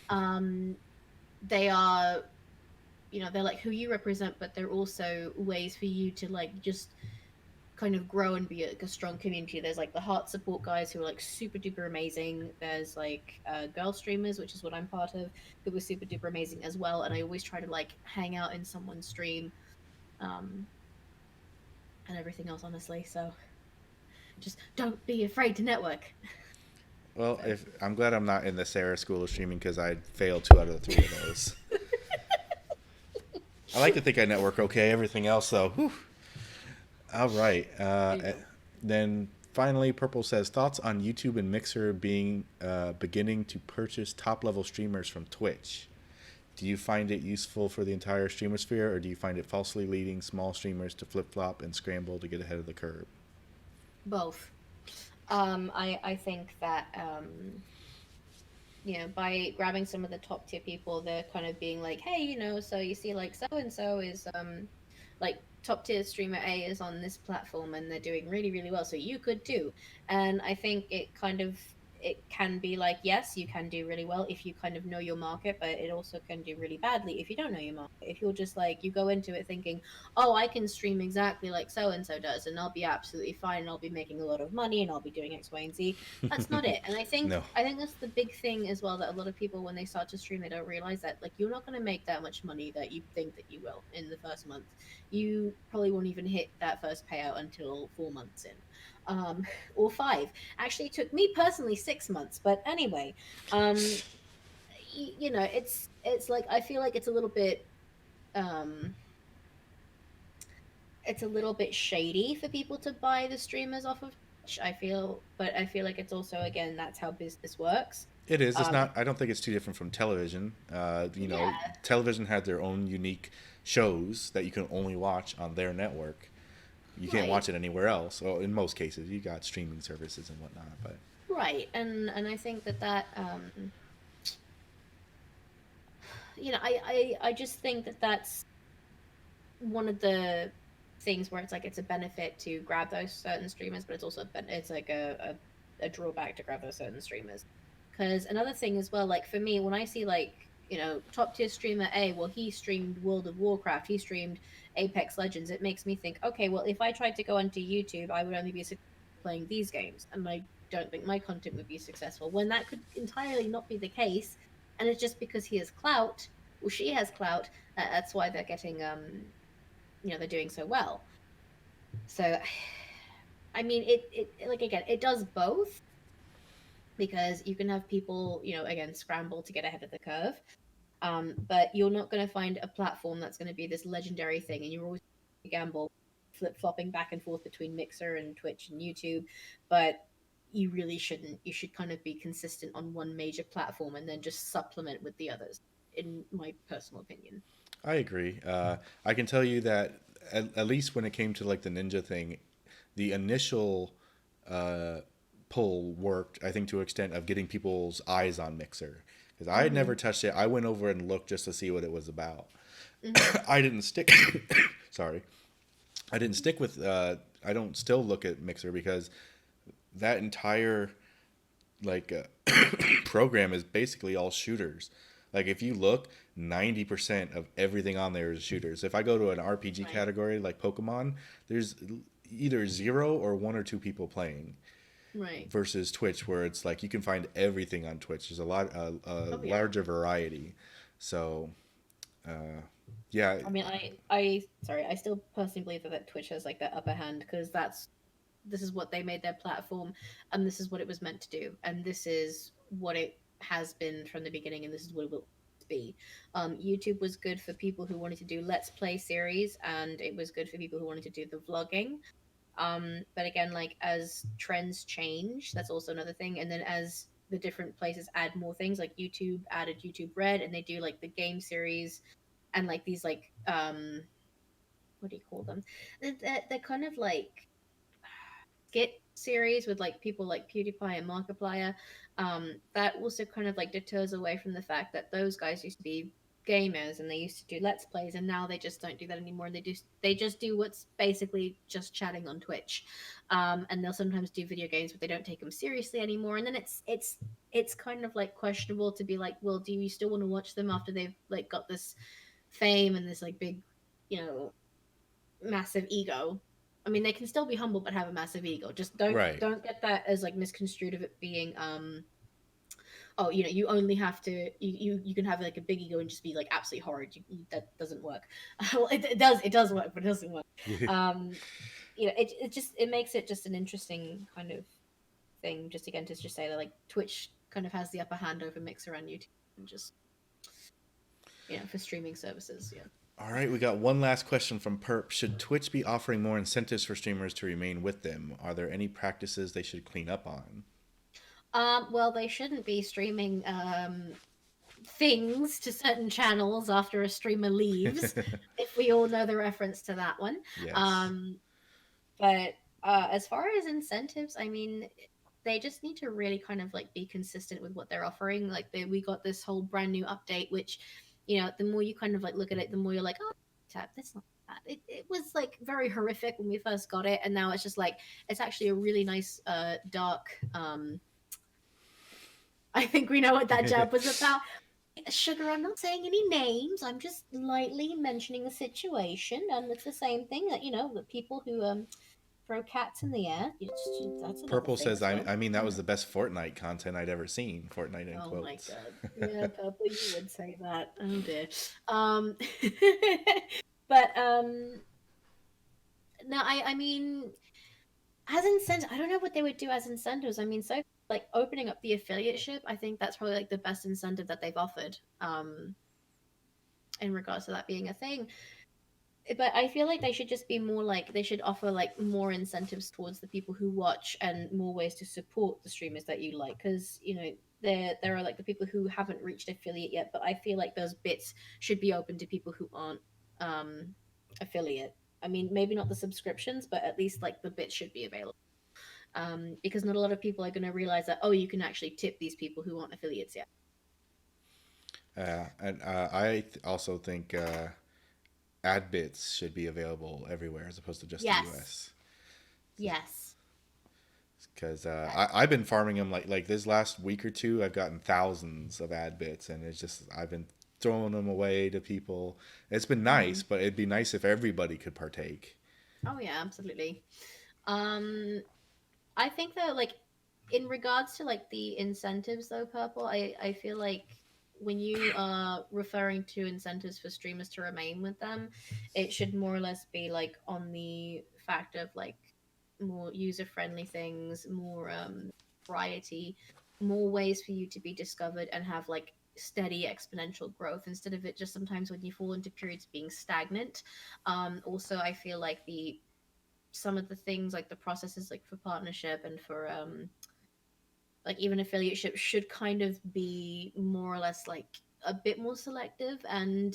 Um, they are they're like who you represent, but they're also ways for you to like just kind of grow and be a strong community. There's like the heart support guys who are like super duper amazing. There's like girl streamers, which is what I'm part of, who were super duper amazing as well. And I always try to like hang out in someone's stream, um, and everything else, honestly. So just don't be afraid to network. Well, So if I'm glad I'm not in the Sarah school of streaming because I'd fail 2 out of the 3 of those. I like to think I network okay. Everything else, though. Whew. All right. there you go. Then finally, Purple says thoughts on YouTube and Mixer being beginning to purchase top level streamers from Twitch. Do you find it useful for the entire streamer sphere, or do you find it falsely leading small streamers to flip flop and scramble to get ahead of the curve? Both. I think that by grabbing some of the top tier people, they're kind of being like, hey, so you see, like, so and so is like top tier streamer A is on this platform and they're doing really, really well. So you could too. And I think it can be like, yes, you can do really well if you kind of know your market, but it also can do really badly if you don't know your market. If you're just like, you go into it thinking, oh, I can stream exactly like so and so does, and I'll be absolutely fine, and I'll be making a lot of money, and I'll be doing X, Y, and Z. That's not it. And I think No. I think that's the big thing as well that a lot of people when they start to stream they don't realize that like you're not going to make that much money that you think that you will in the first month. You probably won't even hit that first payout until 4 months in, or five. Actually, it took me personally 6 months, but anyway, it's like I feel like um it's a little bit shady for people to buy the streamers off of Twitch. But I feel like it's also again that's how business works. It is. It's Um, not. I don't think it's too different from television. yeah, Television had their own unique shows that you can only watch on their network. You can't right, watch it anywhere else. Well, in most cases, you got streaming services and whatnot. But right, and I think that I just think that that's one of the things where it's like it's a benefit to grab those certain streamers, but it's also it's like a drawback to grab those certain streamers. Because another thing as well, like for me, when I see like top tier streamer A, well he streamed World of Warcraft, he streamed Apex Legends, it makes me think, okay, well if I tried to go onto YouTube, I would only be playing these games, and I don't think my content would be successful. When that could entirely not be the case, and it's just because he has clout, or she has clout, that's why they're getting they're doing so well. So I mean it like again it does both because you can have people again scramble to get ahead of the curve, but you're not going to find a platform that's going to be this legendary thing, and you're always gamble flip-flopping back and forth between Mixer and Twitch and YouTube. But you really shouldn't. You should kind of be consistent on one major platform and then just supplement with the others, in my personal opinion. I agree. I can tell you that at least when it came to like the ninja thing, the initial uh, pull worked. I think to an extent of getting people's eyes on Mixer because I had Mm-hmm. never touched it. I went over and looked just to see what it was about. Mm-hmm. I didn't stick. Sorry, I didn't stick with. I don't still look at Mixer because that entire like program is basically all shooters. Like if you look, 90% of everything on there is shooters. If I go to an RPG Right. category like Pokemon, there's either zero or one or two people playing. Right. versus Twitch, where it's like you can find everything on Twitch. There's a Oh yeah. larger variety. So yeah, I mean, I sorry, I still personally believe that Twitch has like the upper hand because this is what they made their platform, and this is what it was meant to do, and this is what it has been from the beginning, and this is what it will be. YouTube was good for people who wanted to do let's play series, and it was good for people who wanted to do the vlogging. But again, like as trends change, that's also another thing. And then as the different places add more things, like YouTube added YouTube Red, and they do like the game series and like these like what do you call them? They're kind of like skit series with like people like PewDiePie and Markiplier. That also kind of like deters away from the fact that those guys used to be gamers and they used to do let's plays, and now they just don't do that anymore, and they just do what's basically just chatting on Twitch. And they'll sometimes do video games, but they don't take them seriously anymore, and then it's kind of like questionable to be like, well, do you still want to watch them after they've like got this fame and this like big, you know, massive ego. I mean, they can still be humble but have a massive ego. Just don't right. don't get that as like misconstrued of it being oh, you know, you only have to you can have like a big ego and just be like absolutely horrid. That doesn't work. Well, it does work, but it doesn't work. Um, it makes it just an interesting kind of thing. Just again to just say that like Twitch kind of has the upper hand over Mixer and YouTube, and just for streaming services. Yeah. All right, we got one last question from Perp. Should Twitch be offering more incentives for streamers to remain with them? Are there any practices they should clean up on? Well, they shouldn't be streaming things to certain channels after a streamer leaves, if we all know the reference to that one. Yes. Um, but as far as incentives, I mean, they just need to really kind of like be consistent with what they're offering. Like we got this whole brand new update, which the more you kind of like look at it, the more you're like, oh, that's not bad. It was like very horrific when we first got it, and now it's just like it's actually a really nice dark. I think we know what that jab was about. Sugar, I'm not saying any names. I'm just lightly mentioning the situation, and it's the same thing that the people who throw cats in the air. That's another Purple thing says, as well. I mean, that was the best Fortnite content I'd ever seen. Fortnite in Oh my quotes. god, yeah, Purple, you would say that. Oh dear. Um, but no, I mean, as incentive, I don't know what they would do as incentives. I mean, so like opening up the affiliateship, I think that's probably like the best incentive that they've offered. In regards to that being a thing. But I feel like they should just be more like they should offer like more incentives towards the people who watch and more ways to support the streamers that you like, because there are like the people who haven't reached affiliate yet, but I feel like those bits should be open to people who aren't um affiliate. I mean, maybe not the subscriptions, but at least like the bits should be available. Because not a lot of people are going to realize that, oh, you can actually tip these people who aren't affiliates yet. And also think ad bits should be available everywhere as opposed to just the Yes. US. Yes. Because I've been farming them like this last week or two. I've gotten thousands of ad bits, and it's just I've been throwing them away to people. It's been nice, Mhm. but it'd be nice if everybody could partake. Oh yeah, absolutely. Um, I think that like in regards to like the incentives though, Purple, I feel like when you are referring to incentives for streamers to remain with them, it should more or less be like on the fact of like more user friendly things, more variety, more ways for you to be discovered and have like steady exponential growth instead of it just sometimes when you fall into periods being stagnant. Also I feel like the some of the things like the processes like for partnership and for like even affiliateship should kind of be more or less like a bit more selective. And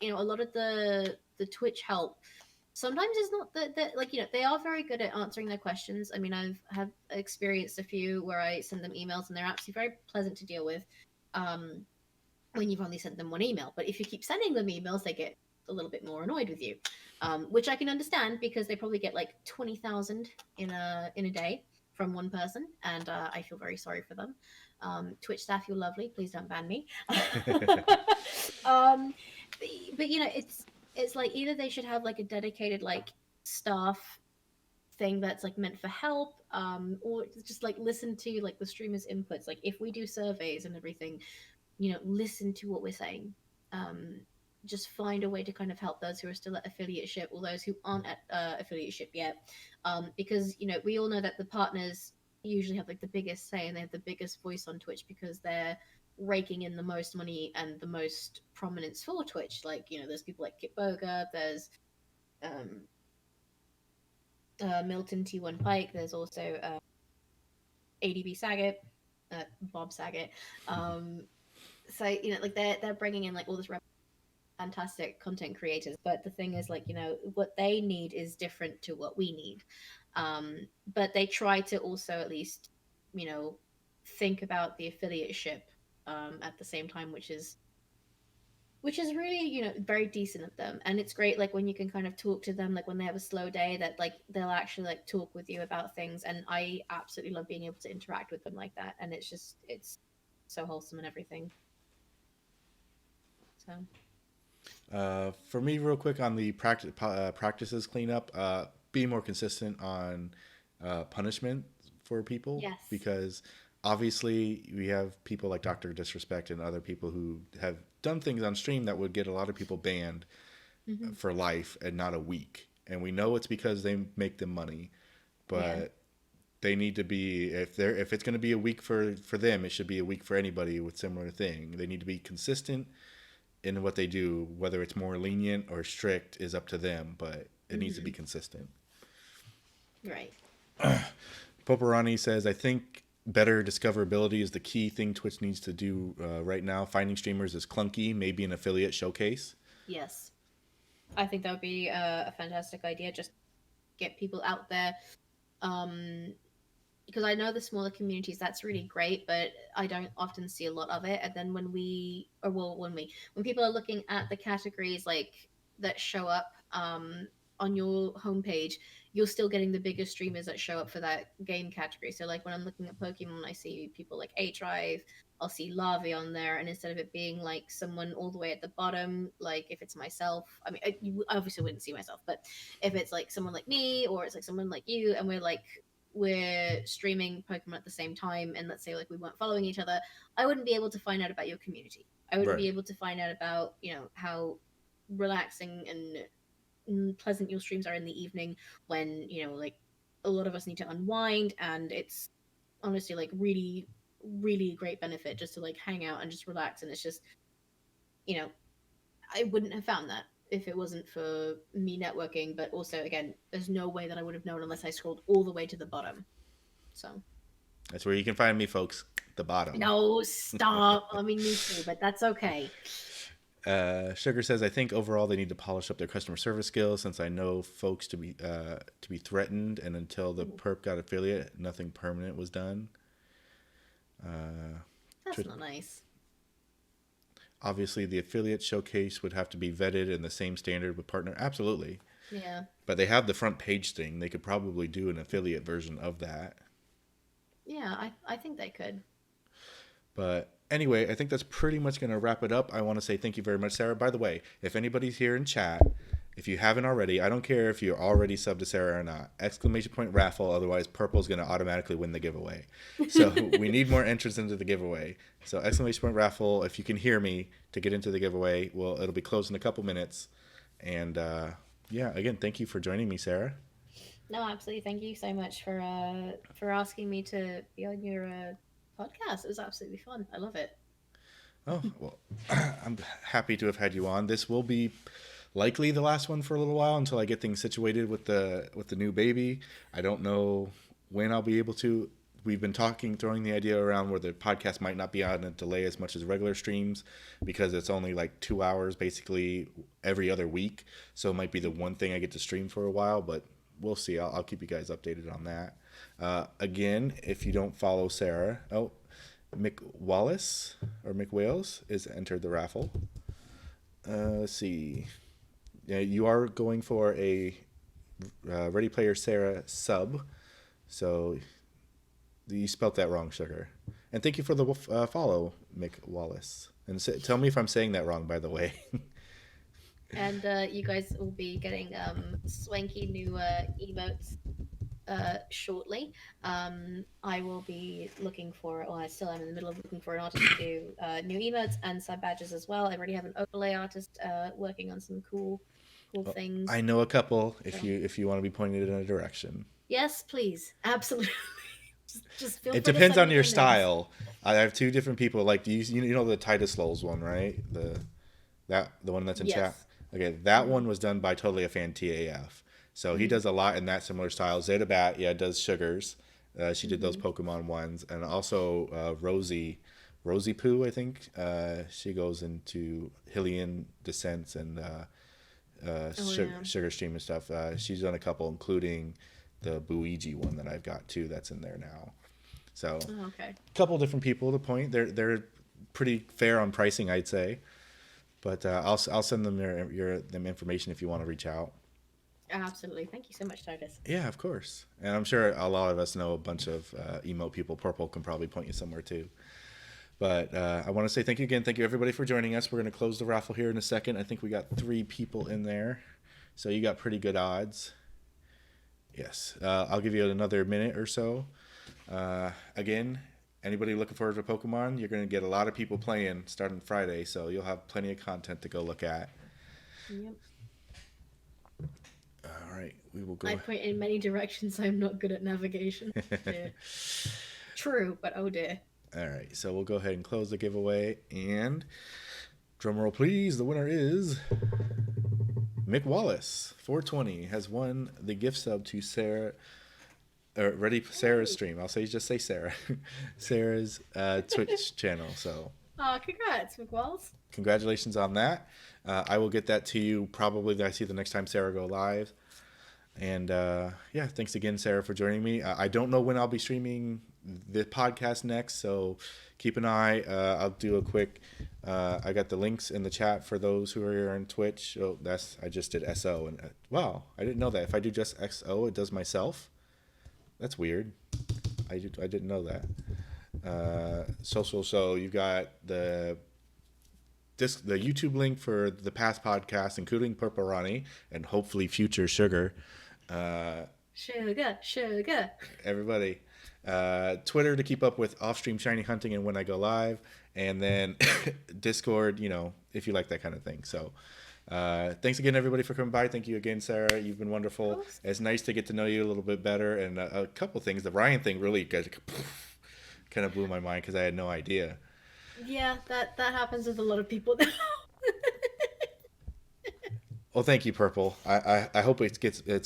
a lot of the Twitch help sometimes is not that like they are very good at answering their questions. I mean, I've had experienced a few where I send them emails and they're actually very pleasant to deal with um when you've only sent them one email. But if you keep sending them emails, they get a little bit more annoyed with you, which I can understand because they probably get like 20,000 in a day from one person, and I feel very sorry for them. Twitch staff, you're lovely. Please don't ban me. um, but it's like either they should have like a dedicated like staff thing that's like meant for help, or just like listen to like the streamers inputs. Like if we do surveys and everything, listen to what we're saying. um just find a way to kind of help those who are still at affiliateship or those who aren't at affiliateship yet, because we all know that the partners usually have like the biggest say and they have the biggest voice on Twitch because they're raking in the most money and the most prominence for Twitch. Like there's people like Kit Boga, there's um Milton T1 Pike, there's also ADB Saget, Bob Saget. So like they're bringing in like all this fantastic content creators, but the thing is, like, what they need is different to what we need. But they try to also at least you know think about the affiliateship at the same time, which is really very decent of them. And it's great like when you can kind of talk to them, like when they have a slow day, that like they'll actually like talk with you about things. And I absolutely love being able to interact with them like that, and it's so wholesome and everything. So For me, real quick on the practices cleanup, be more consistent on punishment for people, yes. because obviously we have people like Doctor Disrespect and other people who have done things on stream that would get a lot of people banned Hmm. for life and not a week. And we know it's because they make them money, Yeah. but they need to be, if it's going to be a week for them, it should be a week for anybody with similar thing. They need to be consistent in what they do. Whether it's more lenient or strict is up to them, but it needs to be Hmm. consistent. Right. Poporani says, I think better discoverability is the key thing Twitch needs to do right now. Finding streamers is clunky. Maybe an affiliate showcase. Yes. I think that would be a fantastic idea. Just get people out there. Um, because I know the smaller communities, that's really great, but I don't often see a lot of it. And then when people are looking at the categories like that show up on your homepage, you're still getting the bigger streamers that show up for that game category. So like when I'm looking at Pokemon, I see people like A Drive, I'll see Lavi on there, and instead of it being like someone all the way at the bottom, like if it's myself, I mean, you obviously wouldn't see myself, but if it's like someone like me or it's like someone like you, and we're streaming Pokemon at the same time, and let's say like we weren't following each other, I wouldn't be able to find out about your community. I wouldn't be Right. able to find out about how relaxing and pleasant your streams are in the evening when like a lot of us need to unwind, and it's honestly like really really great benefit just to like hang out and just relax. And it's just you know I wouldn't have found that if it wasn't for me networking. But also, again, there's no way that I would have known unless I scrolled all the way to the bottom. So That's where you can find me, folks. The bottom. no, stop. I mean, me too, but that's okay. Sugar says, I think overall they need to polish up their customer service skills, since I know folks to be threatened, and until the Ooh, perp got affiliate, nothing permanent was done. that's not nice. Obviously, the affiliate showcase would have to be vetted in the same standard with partner. Absolutely. Yeah. But they have the front page thing. They could probably do an affiliate version of that. Yeah, I think they could. But anyway, I think that's pretty much going to wrap it up. I want to say thank you very much, Sarah. By the way, if anybody's here in chat, if you haven't already, I don't care if you're already subbed to Sarah or not. Exclamation point raffle. Otherwise, Purple's going to automatically win the giveaway. So we need more entrants into the giveaway. So exclamation point raffle. If you can hear me to get into the giveaway, well, it'll be closed in a couple minutes. And yeah, again, thank you for joining me, Sarah. No, absolutely. Thank you so much for asking me to be on your podcast. It was absolutely fun. I love it. Oh, well, I'm happy to have had you on. This will be likely the last one for a little while until I get things situated with the new baby. I don't know when I'll be able to. We've been talking, throwing the idea around where the podcast might not be on a delay as much as regular streams, because it's only like 2 hours basically every other week. So it might be the one thing I get to stream for a while, but we'll see. I'll keep you guys updated on that. Again, if you don't follow Sarah, Mick Wallace or Mick Wales is entered the raffle. Let's see. Yeah, you are going for a Ready Player Sarah sub, so you spelt that wrong, Sugar. And thank you for the follow, Mick Wallace. And tell me if I'm saying that wrong, by the way. And you guys will be getting swanky new emotes shortly. I will be looking for, or I still am in the middle of looking for an artist to do new emotes and sub badges as well. I already have an overlay artist working on some cool Well, things. I know a couple. If So you want to be pointed in a direction, yes, please, absolutely. Just feel it free to depends send on me your their names. style. I have two different people. Like, do you know the Titus Lowell's one, right? The one that's in chat. Yes. Okay, that Mm-hmm. one was done by Totally a Fan TAF. So he Mm-hmm. does a lot in that similar style. Zeta Bat, yeah, does sugars. She did those Mm-hmm. Pokemon ones, and also Rosie Poo, I think. She goes into Hylian descents and Oh yeah. sugar stream and stuff. She's done a couple, including the Buigi one that I've got too. That's in there now. So Oh, okay. a couple different people to point. They're pretty fair on pricing, I'd say. But I'll send them them information if you want to reach out. Absolutely. Thank you so much, Tidus. Yeah, of course. And I'm sure a lot of us know a bunch of emote people. Purple can probably point you somewhere too. But I want to say thank you again. Thank you everybody for joining us. We're going to close the raffle here in a second. I think we got 3 people in there, so you got pretty good odds. Yes, I'll give you another minute or so. Again, anybody looking forward to Pokemon, you're going to get a lot of people playing starting Friday, so you'll have plenty of content to go look at. Yep. All right, we will go. I point in many directions. I'm not good at navigation. Dear. True, but oh dear. All right, so we'll go ahead and close the giveaway. And drumroll, please. The winner is Mick Wallace. 420 has won the gift sub to Sarah. Sarah's stream. Just say Sarah. Sarah's Twitch channel. So Congrats, McWalls. congratulations on that. I will get that to you probably. I see the next time Sarah go live. And yeah, thanks again, Sarah, for joining me. I don't know when I'll be streaming the podcast next, so keep an eye. I'll do a quick. I got the links in the chat for those who are here on Twitch. Oh, I just did SO, and wow, I didn't know that. If I do just XO, it does myself. That's weird. I didn't know that. Social. So you got the YouTube link for the past podcast, including Purple Ronnie and hopefully future Sugar. Sugar. Everybody. Twitter to keep up with off-stream shiny hunting and when I go live, and then Discord, if you like that kind of thing. So thanks again, everybody, for coming by. Thank you again, Sarah. You've been wonderful. It's nice to get to know you a little bit better. And a couple things. The Ryan thing really kind of blew my mind because I had no idea. Yeah, that happens with a lot of people now. Well, thank you, Purple. I hope it's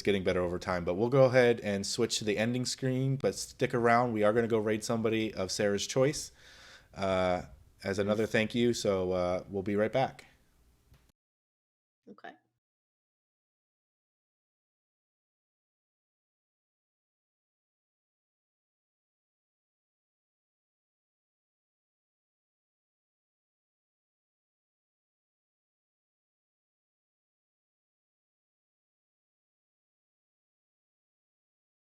getting better over time. But we'll go ahead and switch to the ending screen. But stick around. We are going to go raid somebody of Sarah's choice as another thank you. So we'll be right back. Okay.